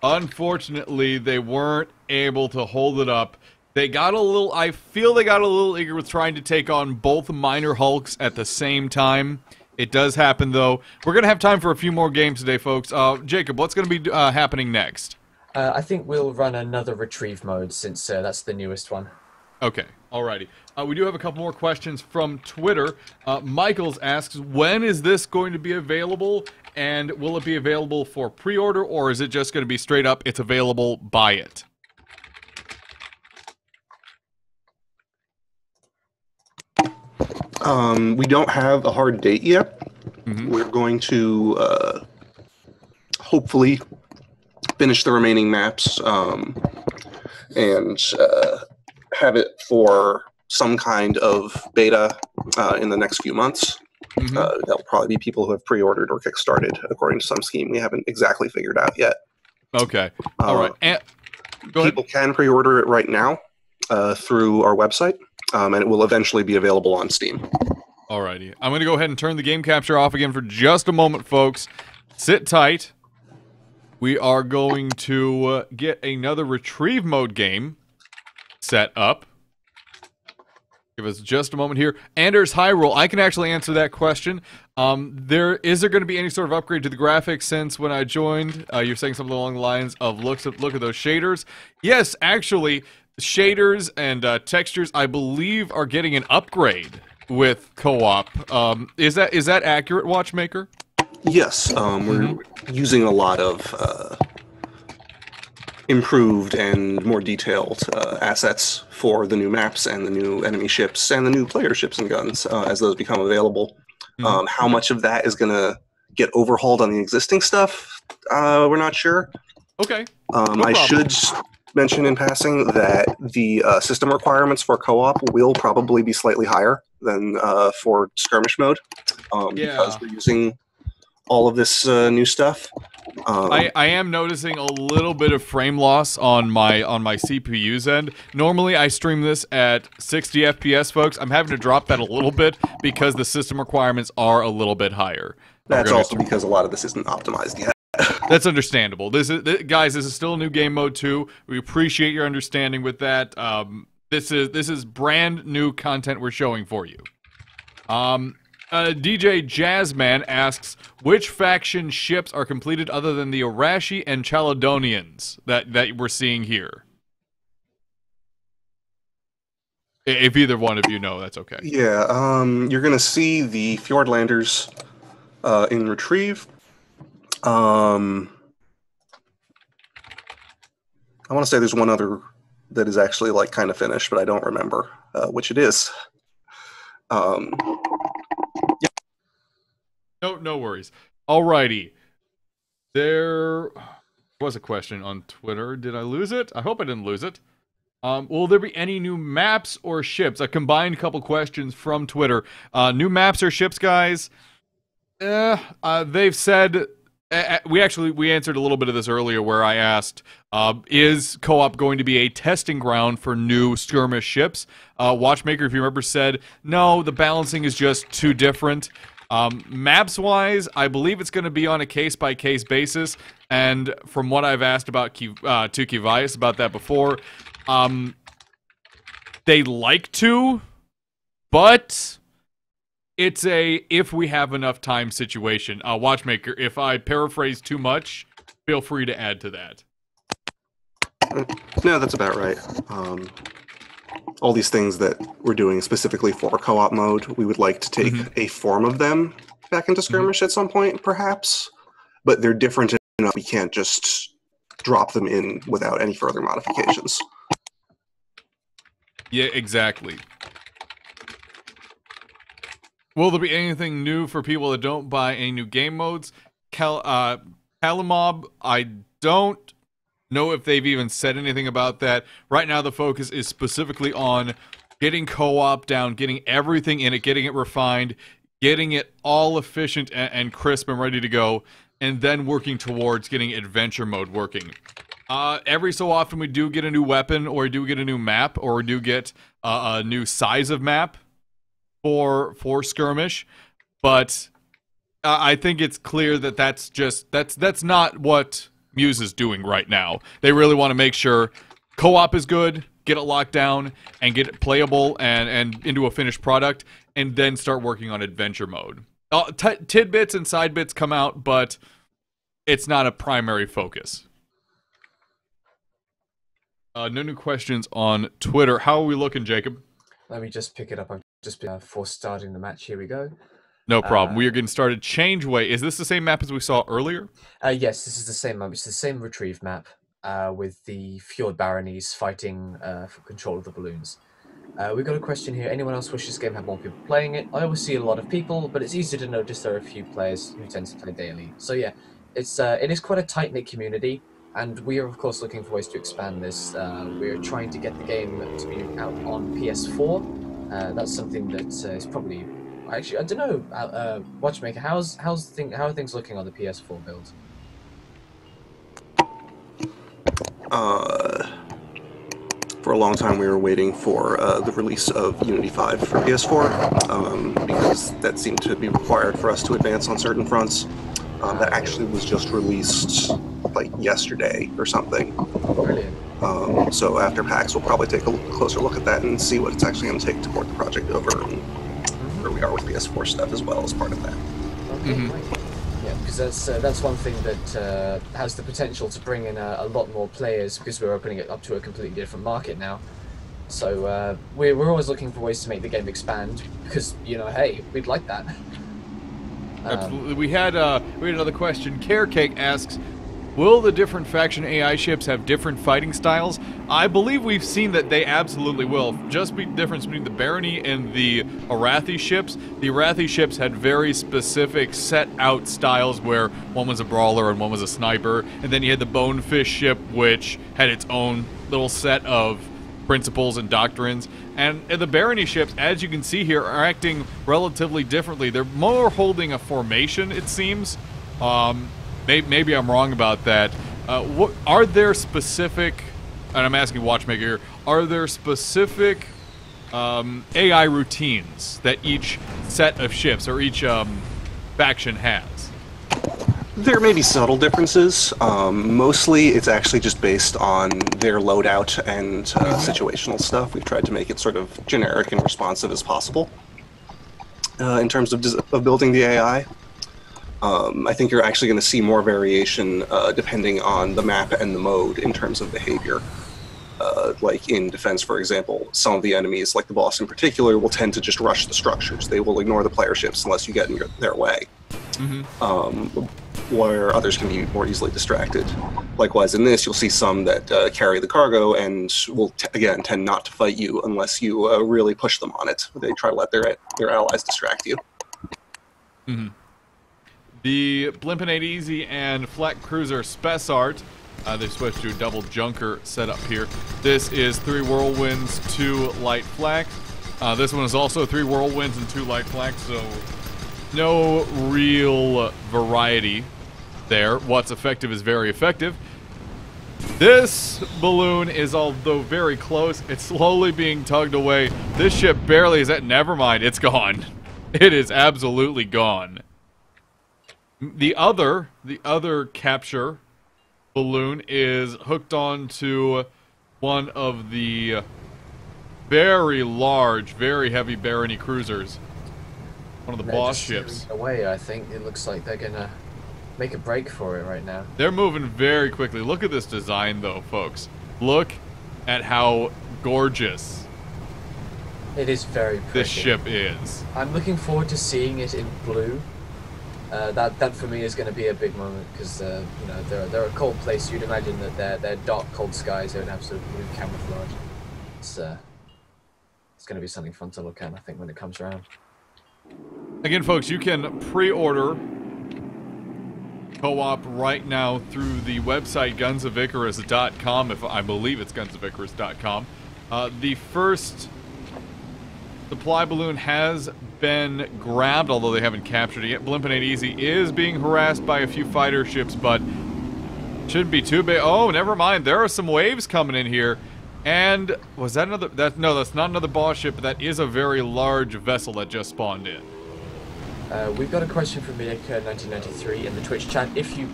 Unfortunately, they weren't able to hold it up. They got a little, I feel they got a little eager with trying to take on both minor hulks at the same time. It does happen, though. We're going to have time for a few more games today, folks. Jacob, what's going to be happening next? I think we'll run another retrieve mode since that's the newest one. Okay, alrighty. We do have a couple more questions from Twitter. Michaels asks, when is this going to be available? And will it be available for pre-order, or is it just going to be straight up, it's available, buy it? We don't have a hard date yet. We're going to hopefully finish the remaining maps and have it for some kind of beta in the next few months. There'll probably be people who have pre-ordered or kickstarted according to some scheme we haven't exactly figured out yet. Okay. All right. And people can pre-order it right now through our website, and it will eventually be available on Steam. Alrighty. I'm going to go ahead and turn the game capture off again for just a moment, folks. Sit tight. We are going to get another retrieve mode game set up. Give us just a moment here. Anders Hyrule, I can actually answer that question. Is there going to be any sort of upgrade to the graphics since when I joined? You're saying something along the lines of look at those shaders. Yes, actually, shaders and textures, I believe, are getting an upgrade with co-op. Is that accurate, Watchmaker? Yes, we're using a lot of improved and more detailed assets for the new maps and the new enemy ships and the new player ships and guns as those become available. How much of that is going to get overhauled on the existing stuff, we're not sure. Okay. I should mention in passing that the system requirements for co-op will probably be slightly higher than for skirmish mode because we're using all of this new stuff. I am noticing a little bit of frame loss on my CPU's end. Normally, I stream this at 60 FPS, folks. I'm having to drop that a little bit because the system requirements are a little bit higher. That's also because a lot of this isn't optimized yet. That's understandable. Guys, this is still a new game mode too. We appreciate your understanding with that. This is brand new content we're showing for you. DJ Jazzman asks, which faction ships are completed other than the Arashi and Chalodonians that we're seeing here? If either one of you know, that's okay. Yeah, you're going to see the Fjordlanders in Retrieve. I want to say there's one other that is actually like kind of finished, but I don't remember which it is. No worries. Alrighty. There was a question on Twitter. Did I lose it? I hope I didn't lose it. Will there be any new maps or ships? A combined couple questions from Twitter. New maps or ships, guys? They've said... We answered a little bit of this earlier where I asked, is co-op going to be a testing ground for new skirmish ships? Watchmaker, if you remember, said, no, the balancing is just too different. Maps-wise, I believe it's going to be on a case-by-case basis, and from what I've asked about to Kivias about that before, they like to, but... it's a if we have enough time situation. Watchmaker, if I paraphrase too much, feel free to add to that. No, that's about right. All these things that we're doing specifically for co-op mode, we would like to take a form of them back into skirmish at some point, perhaps. But they're different enough we can't just drop them in without any further modifications. Yeah, exactly. Will there be anything new for people that don't buy any new game modes? Calamob, I don't know if they've even said anything about that. Right now the focus is specifically on getting co-op down, getting everything in it, getting it refined, getting it all efficient and crisp and ready to go, and then working towards getting adventure mode working. Every so often we do get a new weapon, or we do get a new map, or we do get a new size of map for skirmish, but I think it's clear that that's not what Muse is doing right now. They really want to make sure co-op is good, get it locked down, and get it playable and into a finished product, and then start working on adventure mode. Tidbits and side bits come out, but it's not a primary focus. No new questions on Twitter. How are we looking, Jacob? Let me just pick it up. I've just been for starting the match. Here we go. No problem. We are getting started. Changeway. Is this the same map as we saw earlier? Yes, this is the same map. It's the same retrieve map with the Fjord Baronies fighting for control of the balloons. We've got a question here. Anyone else wish this game had more people playing it? I always see a lot of people, but it's easy to notice there are a few players who tend to play daily. So yeah, it is quite a tight-knit community, and we are of course looking for ways to expand this. We are trying to get the game to be out on PS4. That's something that is probably... Actually, I don't know, Watchmaker, how are things looking on the PS4 build? for a long time we were waiting for the release of Unity 5 for PS4, because that seemed to be required for us to advance on certain fronts. That actually was just released like yesterday or something. Brilliant. So after PAX, we'll probably take a closer look at that and see what it's actually going to take to port the project over, and where we are with PS4 stuff as well as part of that. Okay, great. Yeah, because that's one thing that has the potential to bring in a lot more players, because we're opening it up to a completely different market now. So we're always looking for ways to make the game expand, because, you know, hey, we'd like that. Absolutely. We had another question. Carecake asks, will the different faction AI ships have different fighting styles? I believe we've seen that they absolutely will. Just the difference between the Barony and the Arathi ships. The Arathi ships had very specific set-out styles where one was a brawler and one was a sniper. And then you had the Bonefish ship, which had its own little set of principles and doctrines. And the Barony ships, as you can see here, are acting relatively differently. They're more holding a formation, it seems. Maybe I'm wrong about that. What are there specific, and I'm asking Watchmaker here, are there specific AI routines that each set of ships or each faction has? There may be subtle differences. Mostly it's actually just based on their loadout and situational stuff. We've tried to make it sort of generic and responsive as possible in terms of building the AI. I think you're actually going to see more variation depending on the map and the mode in terms of behavior. Like in defense, for example, some of the enemies, like the boss in particular, will tend to just rush the structures. They will ignore the player ships unless you get in their way. Where others can be more easily distracted. Likewise, in this, you'll see some that carry the cargo and will, again, tend not to fight you unless you really push them on it. They try to let their allies distract you. The Blimp and 8 Easy and Flak Cruiser Spec Art, they're switched to a double junker setup here. This is 3 Whirlwinds, 2 Light Flaks. This one is also 3 Whirlwinds and 2 Light Flaks, so no real variety there. What's effective is very effective. This balloon is, although very close, it's slowly being tugged away. This ship barely is at. Never mind, it's gone. It is absolutely gone. The other capture balloon is hooked onto one of the very large, very heavy Barony cruisers. One of the boss ships. Away, I think it looks like they're gonna make a break for it right now. They're moving very quickly. Look at this design, though, folks. Look at how gorgeous it is. Very pretty. This ship is. I'm looking forward to seeing it in blue. That for me is going to be a big moment, because you know, they're a cold place. You'd imagine that they're dark, cold skies. They would have sort of blue camouflage. It's going to be something fun to look at, I think, when it comes around. Again, folks, you can pre-order co-op right now through the website gunsoficarus.com. If I believe it's gunsoficarus.com. The first supply balloon has been grabbed, although they haven't captured it yet. Blimp and 8 Easy is being harassed by a few fighter ships, but shouldn't be too big. Oh, never mind. There are some waves coming in here. And was that another? No, that's not another boss ship, but that is a very large vessel that just spawned in. We've got a question from Medica1993 in the Twitch chat. If you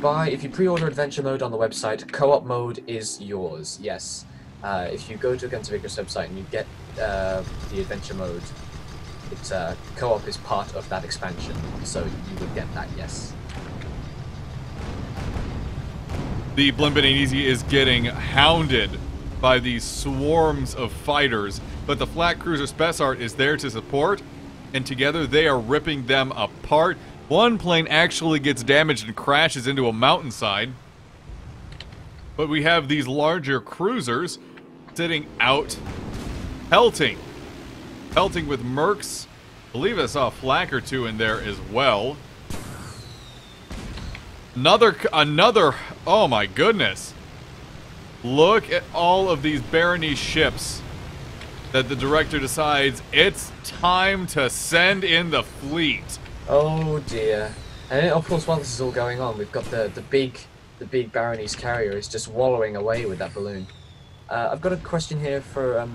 pre-order adventure mode on the website, co-op mode is yours. Yes. If you go to Guns of Icarus website and you get the adventure mode, it's co-op is part of that expansion, so you would get that. Yes. The Blimp and 8 Easy is getting hounded by these swarms of fighters, but the Flak Cruiser Spec Art is there to support, and together they are ripping them apart. One plane actually gets damaged and crashes into a mountainside, but we have these larger cruisers sitting out, pelting with mercs. I believe I saw a flak or two in there as well. Another, oh my goodness. Look at all of these Barony ships that the director decides it's time to send in the fleet. Oh dear. And of course, while this is all going on, we've got the big Barony's carrier is just wallowing away with that balloon. I've got a question here for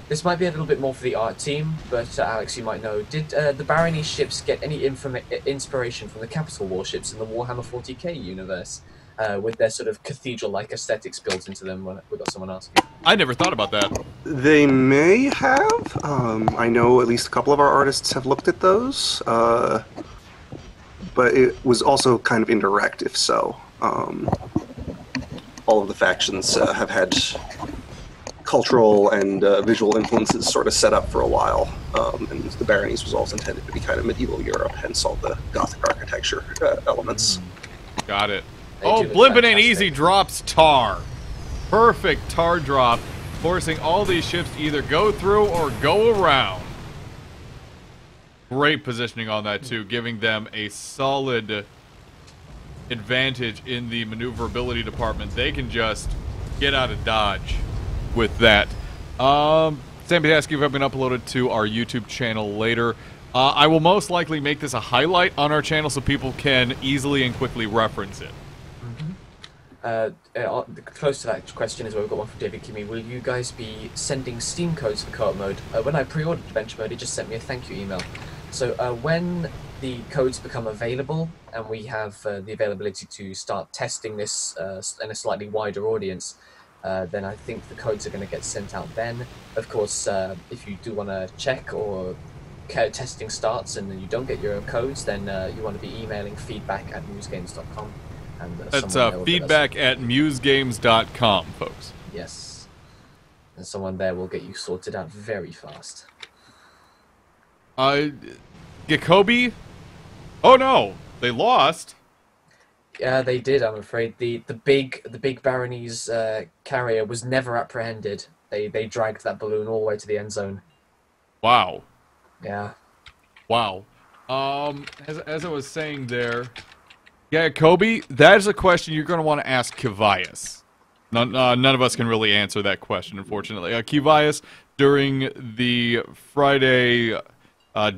this might be a little bit more for the art team, but Alex, you might know. Did the Barony ships get any inspiration from the Capital warships in the Warhammer 40k universe, with their sort of cathedral-like aesthetics built into them? We got someone asking. I never thought about that. They may have. I know at least a couple of our artists have looked at those, but it was also kind of indirect, if so. All of the factions have had cultural and visual influences sort of set up for a while, and the Baronies was also intended to be kind of medieval Europe, hence all the Gothic architecture elements. Got it. Oh, Blimpin' Ain't Easy drops tar. Perfect tar drop, forcing all these ships to either go through or go around. Great positioning on that too, giving them a solid advantage in the maneuverability department. They can just get out of dodge with that. Somebody asked if I've been uploaded to our YouTube channel later. I will most likely make this a highlight on our channel so people can easily and quickly reference it. Close to that question is where we've got one from David Kimmy. Will you guys be sending Steam codes for co-op mode? When I pre-ordered Adventure Mode, it just sent me a thank you email. So when the codes become available and we have the availability to start testing this in a slightly wider audience, then I think the codes are going to get sent out then. Of course, if you do want to check or testing starts and then you don't get your codes, then you want to be emailing feedback@musegames.com. And that's feedback@musegames.com, folks. Yes. And someone there will get you sorted out very fast. Jacoby? Oh no, they lost. Yeah, they did. I'm afraid the big Barony's carrier was never apprehended. They dragged that balloon all the way to the end zone. Wow. Yeah. Wow. As I was saying there, yeah, Kobe, that is a question you're going to want to ask Kivias. None of us can really answer that question, unfortunately. Kivias, during the Friday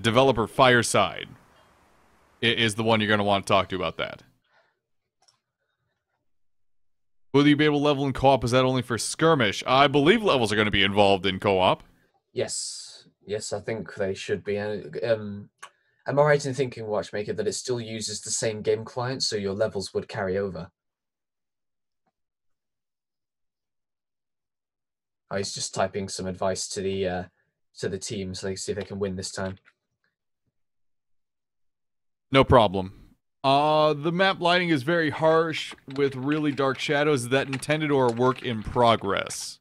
developer fireside, is the one you're going to want to talk to about that. Will you be able to level in co-op? Is that only for skirmish? I believe levels are going to be involved in co-op. Yes. Yes, I think they should be. Am I right in thinking, Watchmaker, that it still uses the same game client, so your levels would carry over? Oh, he's just typing some advice to the team so they can see if they can win this time. No problem. The map lighting is very harsh with really dark shadows. Is that intended or a work in progress?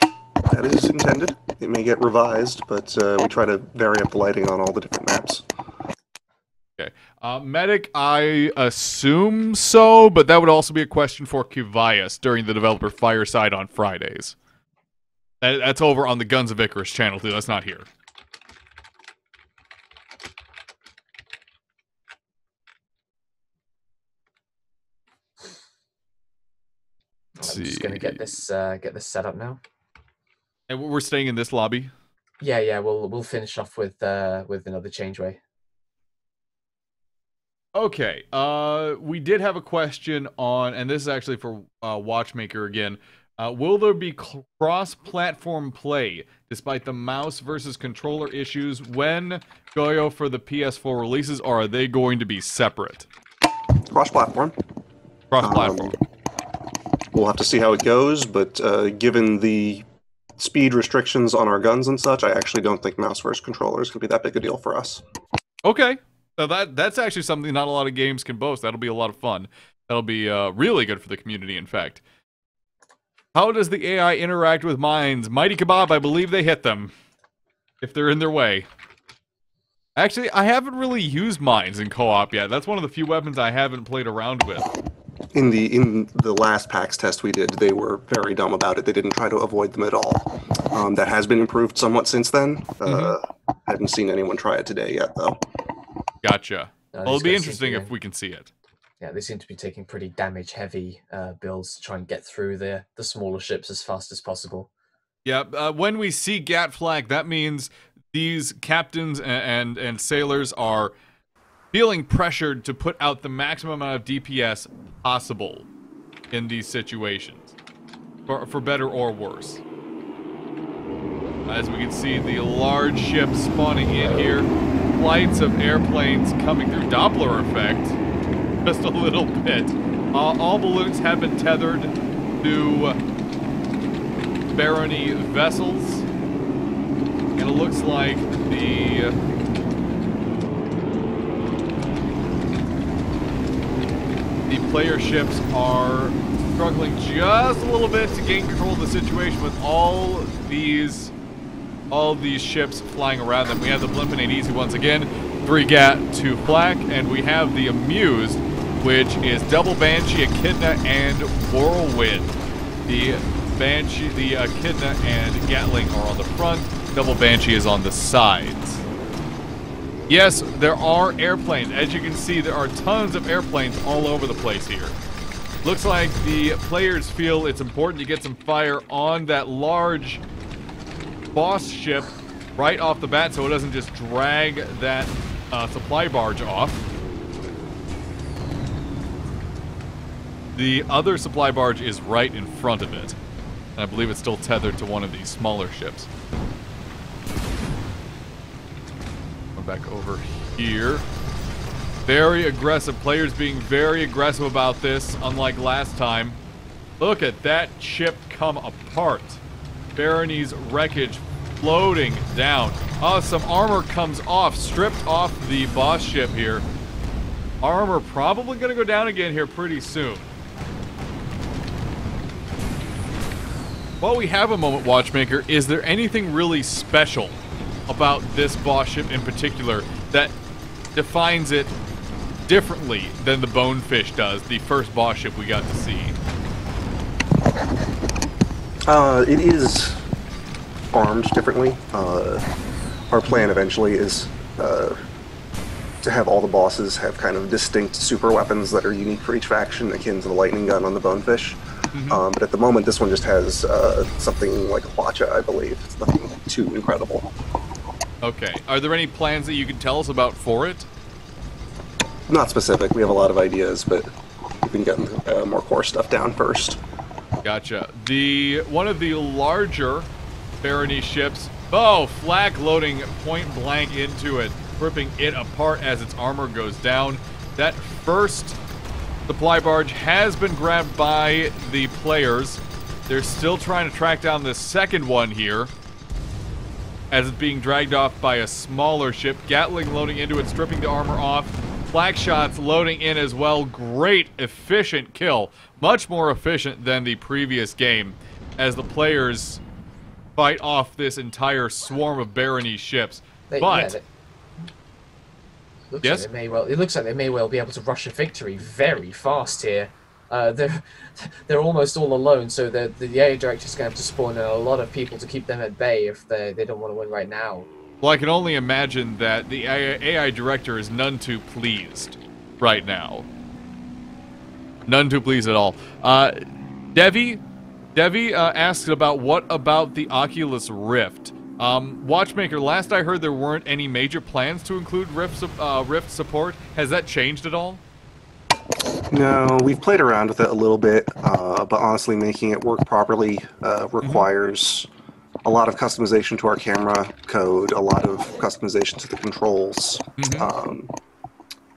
That is intended. It may get revised, but we try to vary up the lighting on all the different maps. Okay. Medic, I assume so, but that would also be a question for Kivias during the developer fireside on Fridays. That's over on the Guns of Icarus channel, too. That's not here. I'm just gonna get this set up now. And we're staying in this lobby? Yeah, we'll finish off with another changeway. Okay, we did have a question on, and this is actually for Watchmaker again. Will there be cross-platform play despite the mouse versus controller issues when Goyo for the PS4 releases, or are they going to be separate? Cross-platform. Cross-platform. We'll have to see how it goes, but given the speed restrictions on our guns and such, I actually don't think mouse versus controller is going to be that big a deal for us. Okay. So that's actually something not a lot of games can boast. That'll be a lot of fun. That'll be really good for the community, in fact. How does the AI interact with mines? Mighty Kebab, I believe they hit them. If they're in their way. Actually, I haven't really used mines in co-op yet. That's one of the few weapons I haven't played around with. In the last PAX test we did, they were very dumb about it. They didn't try to avoid them at all. That has been improved somewhat since then. Haven't seen anyone try it today yet, though. Gotcha. Well, it'll be interesting if we can see it. Yeah, they seem to be taking pretty damage-heavy builds to try and get through the smaller ships as fast as possible. Yeah, when we see GAT flag, that means these captains and sailors are feeling pressured to put out the maximum amount of DPS possible in these situations. for better or worse. As we can see, the large ship spawning in here. Flights of airplanes coming through. Doppler effect. Just a little bit. All balloons have been tethered to barony vessels. And it looks like the player ships are struggling just a little bit to gain control of the situation with all these ships flying around them. We have the Blimp and Easy once again, 3 GAT, 2 Flak, and we have the Muse, which is Double Banshee, Echidna, and Whirlwind. The Banshee, the Echidna, and Gatling are on the front. Double Banshee is on the sides. Yes, there are airplanes. As you can see, there are tons of airplanes all over the place here. Looks like the players feel it's important to get some fire on that large boss ship right off the bat so it doesn't just drag that supply barge off. The other supply barge is right in front of it. And I believe it's still tethered to one of these smaller ships. Back over here. Very aggressive. Players being very aggressive about this, unlike last time. Look at that ship come apart. Barony's wreckage floating down. Oh, some armor comes off, stripped off the boss ship here. Armor probably going to go down again here pretty soon. While we have a moment, Watchmaker, is there anything really special about this boss ship in particular that defines it differently than the Bonefish does, the first boss ship we got to see? It is armed differently. Our plan eventually is to have all the bosses have kind of distinct super weapons that are unique for each faction, akin to the lightning gun on the Bonefish. But at the moment, this one just has something like a Hwacha, I believe. It's nothing too incredible. Okay. Are there any plans that you can tell us about for it? Not specific. We have a lot of ideas, but we can get more core stuff down first. Gotcha. One of the larger Barony ships, Flak loading point blank into it, ripping it apart as its armor goes down. That first supply barge has been grabbed by the players. They're still trying to track down the second one here, as it's being dragged off by a smaller ship. Gatling loading into it, stripping the armor off. Flak shots loading in as well. Great, efficient kill. Much more efficient than the previous game, as the players fight off this entire swarm of Barony ships. It looks like they may well be able to rush a victory very fast here. They're almost all alone, so the AI director's going to have to spawn a lot of people to keep them at bay if they don't want to win right now. Well, I can only imagine that the AI director is none too pleased right now. None too pleased at all. Devi asked about what about the Oculus Rift. Watchmaker, last I heard there weren't any major plans to include Rift support. Has that changed at all? No, we've played around with it a little bit, but honestly making it work properly requires a lot of customization to our camera code, a lot of customization to the controls.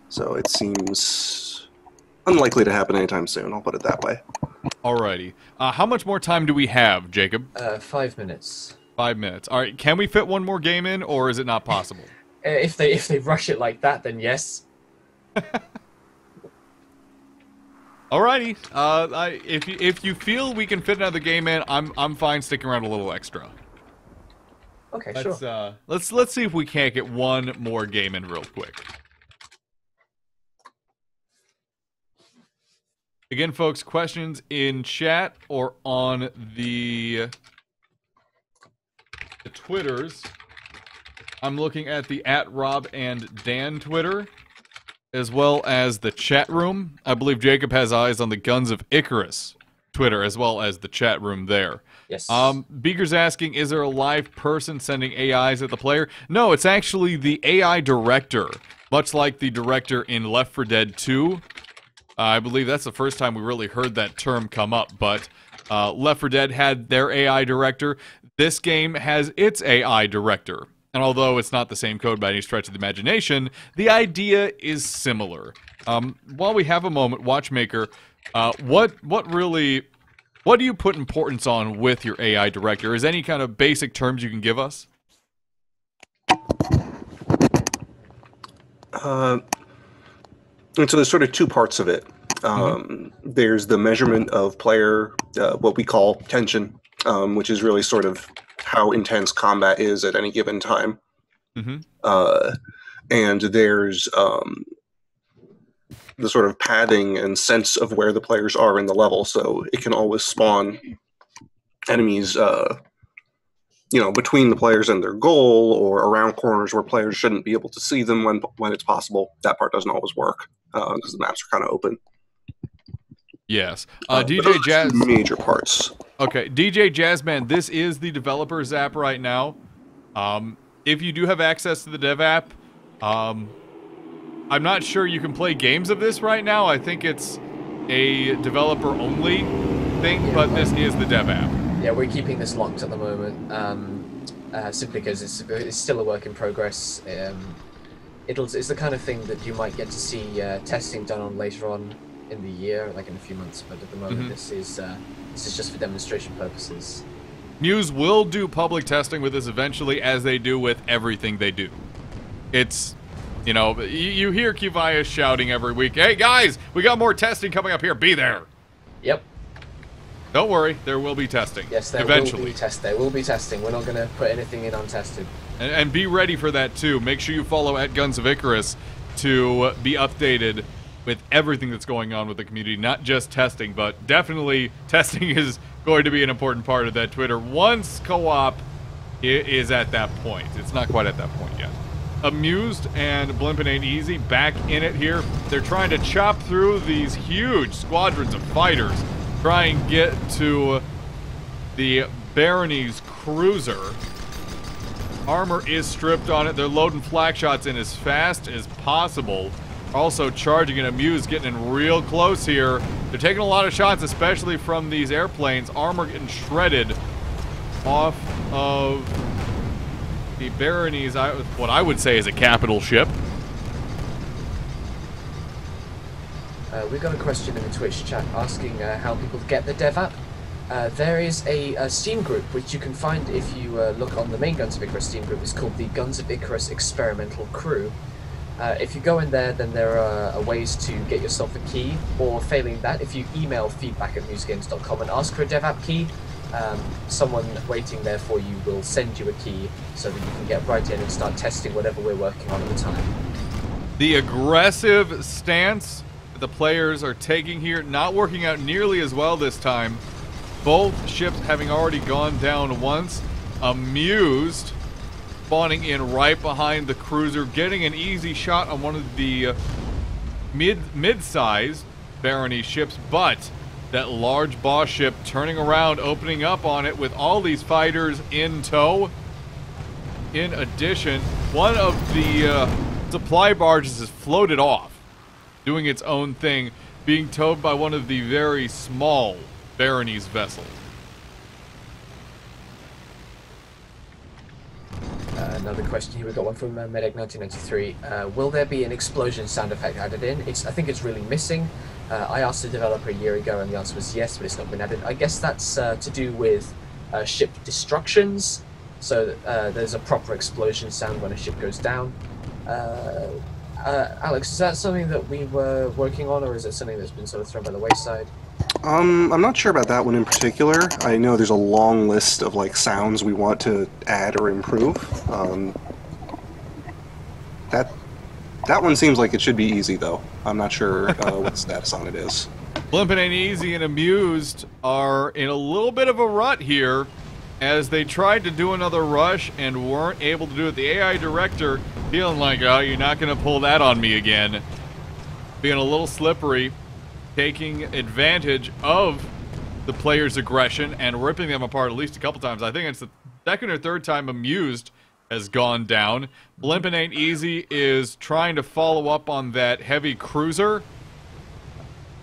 So it seems unlikely to happen anytime soon, I'll put it that way. Alrighty. How much more time do we have, Jacob? 5 minutes. 5 minutes. Alright, can we fit one more game in, or is it not possible? If they rush it like that, then yes. Alrighty. If you feel we can fit another game in, I'm fine sticking around a little extra. Okay, sure. Let's see if we can't get one more game in real quick. Again, folks, questions in chat or on the Twitters. I'm looking at the @Rob and Dan Twitter, as well as the chat room. I believe Jacob has eyes on the Guns of Icarus Twitter, as well as the chat room there. Yes. Beaker's asking, is there a live person sending AIs at the player? No, it's actually the AI director, much like the director in Left 4 Dead 2. I believe that's the first time we really heard that term come up, but Left 4 Dead had their AI director. This game has its AI director. And although it's not the same code by any stretch of the imagination, the idea is similar. While we have a moment, Watchmaker, what do you put importance on with your AI director? Is any kind of basic terms you can give us? And so there's sort of two parts of it. There's the measurement of player, what we call tension, which is really sort of how intense combat is at any given time. And there's the sort of padding and sense of where the players are in the level, so it can always spawn enemies, between the players and their goal, or around corners where players shouldn't be able to see them when it's possible. That part doesn't always work because the maps are kind of open. Yes. DJ Jazz, major parts. Okay, DJ Jazzman, this is the developer's app right now. If you do have access to the dev app, I'm not sure you can play games of this right now. I think it's a developer-only thing, but this is the dev app. Yeah, we're keeping this locked at the moment, simply because it's still a work in progress. It's the kind of thing that you might get to see testing done on later on in the year, like in a few months. But at the moment, this is just for demonstration purposes. Muse will do public testing with this eventually, as they do with everything they do. It's, you hear Kivaya shouting every week, "Hey guys, we got more testing coming up here. Be there." Yep. Don't worry, there will be testing. Yes, there eventually. will be testing. There will be testing. We're not going to put anything in untested. And be ready for that too. Make sure you follow at Guns of Icarus to be updated with everything that's going on with the community. Not just testing, but definitely testing is going to be an important part of that Twitter once co-op is at that point. It's not quite at that point yet. Amused and Blimpin' Ain't Easy back in it here. They're trying to chop through these huge squadrons of fighters. Try and get to the Barony's cruiser. Armor is stripped on it. They're loading flak shots in as fast as possible. Also charging, and Muse getting in real close here. They're taking a lot of shots, especially from these airplanes. Armor getting shredded off of the Barony's, what I would say is a capital ship. We got a question in the Twitch chat asking how people get the dev app. There is a Steam group which you can find if you look on the main Guns of Icarus Steam group. It's called the Guns of Icarus Experimental Crew. If you go in there, then there are ways to get yourself a key, or failing that, if you email feedback@musegames.com and ask for a dev app key, someone waiting there for you will send you a key so that you can get right in and start testing whatever we're working on at the time. The aggressive stance the players are taking here, not working out nearly as well this time. Both ships having already gone down once. Amused spawning in right behind the cruiser, getting an easy shot on one of the mid-sized Barony ships, but that large boss ship turning around, opening up on it with all these fighters in tow. In addition, one of the supply barges is floated off, doing its own thing, being towed by one of the very small Barony's vessels. Another question here, we got one from Medic1993. Will there be an explosion sound effect added in? I think it's really missing. I asked the developer a year ago and the answer was yes, but it's not been added. I guess that's to do with ship destructions, so there's a proper explosion sound when a ship goes down. Alex, is that something that we were working on, or is it something that's been sort of thrown by the wayside? I'm not sure about that one in particular. I know there's a long list of sounds we want to add or improve. That one seems like it should be easy though. I'm not sure what the status on it is. Blimpin' Ain't Easy and Amused are in a little bit of a rut here, as they tried to do another rush and weren't able to do it. The AI director feeling like, oh, you're not going to pull that on me again. Being a little slippery, taking advantage of the player's aggression and ripping them apart at least a couple times. I think it's the second or third time Amused has gone down. Blimpin' Ain't Easy is trying to follow up on that heavy cruiser.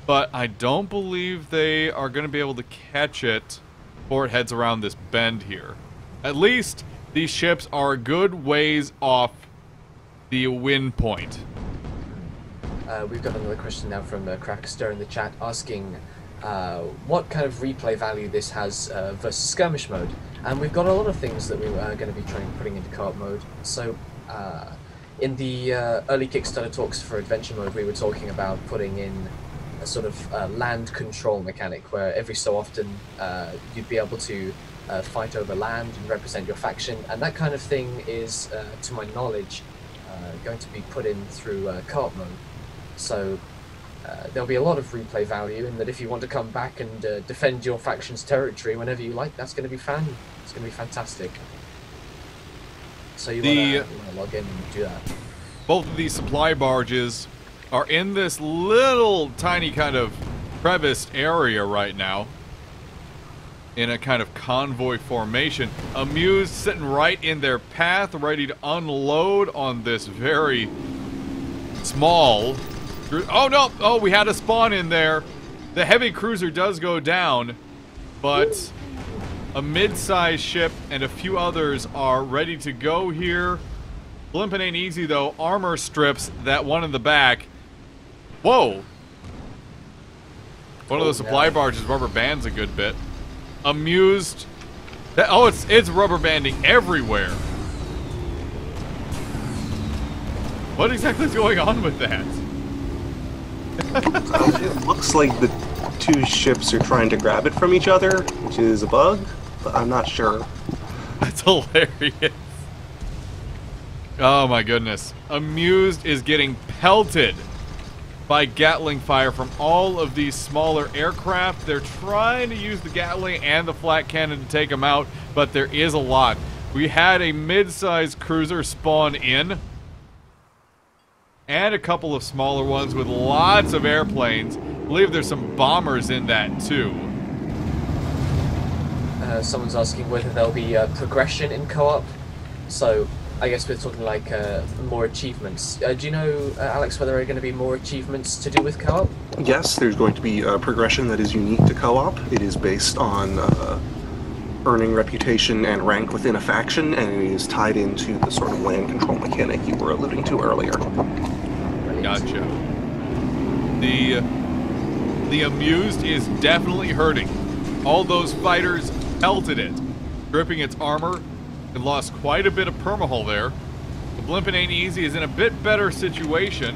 but I don't believe they are going to be able to catch it before it heads around this bend here. At least these ships are a good ways off the wind point. We've got another question now from Crackster in the chat asking what kind of replay value this has versus skirmish mode. And we've got a lot of things that we are going to be putting into co-op mode. So in the early Kickstarter talks for adventure mode, we were talking about putting in a sort of land control mechanic where every so often you'd be able to fight over land and represent your faction, and that kind of thing is, to my knowledge, going to be put in through co-op mode. So there'll be a lot of replay value in that if you want to come back and defend your faction's territory whenever you like, that's going to be fun. It's going to be fantastic. So you want to log in and do that. Both of these supply barges are in this little tiny kind of creviced area right now, in a kind of convoy formation. A Muse sitting right in their path, ready to unload on this very small... Oh no! Oh, we had a spawn in there. The heavy cruiser does go down, but a mid-sized ship and a few others are ready to go here. Blimping ain't easy though. Armor strips that one in the back. Whoa! One of the supply barges rubber bands a good bit. Amused. Oh, it's rubber banding everywhere. What exactly is going on with that? It looks like the two ships are trying to grab it from each other, which is a bug, but I'm not sure. That's hilarious. Oh my goodness. Amused is getting pelted by Gatling fire from all of these smaller aircraft. They're trying to use the Gatling and the flat cannon to take them out, but there is a lot. We had a mid-sized cruiser spawn in, and a couple of smaller ones with lots of airplanes. I believe there's some bombers in that too. Someone's asking whether there'll be progression in co-op. So I guess we're talking like more achievements. Do you know, Alex, whether there are going to be more achievements to do with co-op? Yes, there's going to be a progression that is unique to co-op. It is based on earning reputation and rank within a faction, and it is tied into the sort of land control mechanic you were alluding to earlier. Gotcha. The Amused is definitely hurting. All those fighters pelted it, stripping its armor, and lost quite a bit of permahull there. The Blimpin' Ain't Easy is in a bit better situation.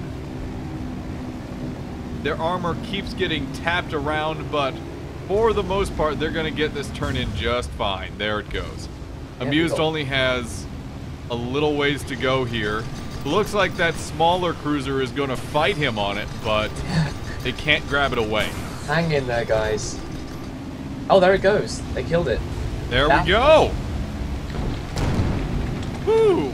Their armor keeps getting tapped around, but for the most part, they're going to get this turn in just fine. There it goes. Amused only has a little ways to go here. Looks like that smaller cruiser is going to fight him on it, but they can't grab it away. Hang in there, guys. Oh, there it goes. They killed it. There we go. Woo!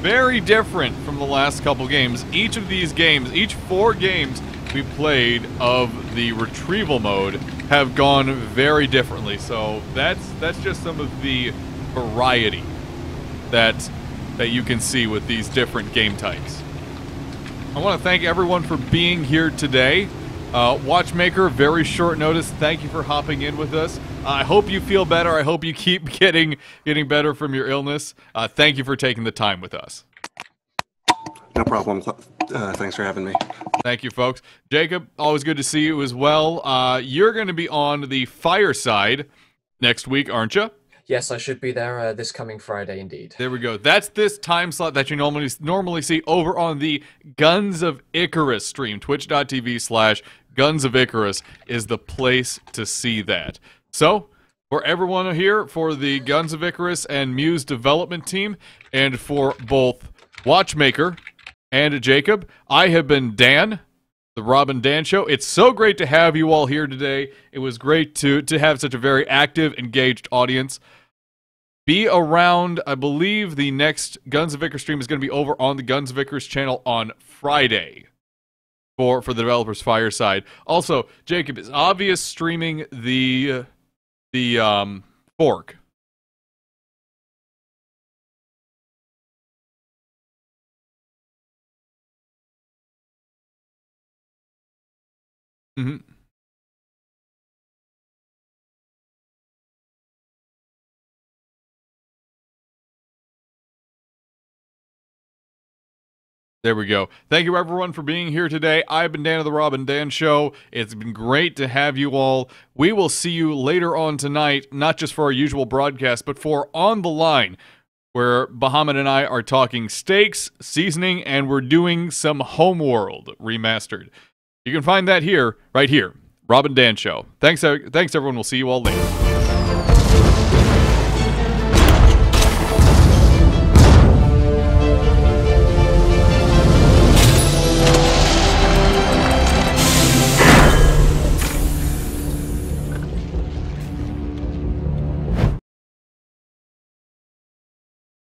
Very different from the last couple games. Each of these games, each 4 games we played of the retrieval mode have gone very differently. So that's just some of the variety that you can see with these different game types. I want to thank everyone for being here today. Watchmaker, very short notice. Thank you for hopping in with us. I hope you feel better. I hope you keep getting better from your illness. Thank you for taking the time with us. No problem. Thanks for having me. Thank you, folks. Jacob, always good to see you as well. You're going to be on the fireside next week, aren't you? Yes, I should be there this coming Friday, indeed. There we go. That's this time slot that you normally see over on the Guns of Icarus stream. Twitch.tv/Guns of Icarus is the place to see that. So, for everyone here, for the Guns of Icarus and Muse development team, and for both Watchmaker and Jacob, I have been Dan, the Rob and Dan Show. It's so great to have you all here today. It was great to have such a very active, engaged audience. Be around, I believe the next Guns of Icarus stream is going to be over on the Guns of Icarus channel on Friday for the developers fireside. Also, Jacob, is Obvious streaming the fork? Mm-hmm. There we go. Thank you, everyone, for being here today. I've been Dan of the Rob and Dan Show. It's been great to have you all. We will see you later on tonight, not just for our usual broadcast, but for On the Line, where Bahamut and I are talking steaks, seasoning, and we're doing some Homeworld remastered. You can find that here, right here, Rob and Dan Show. Thanks, everyone. We'll see you all later.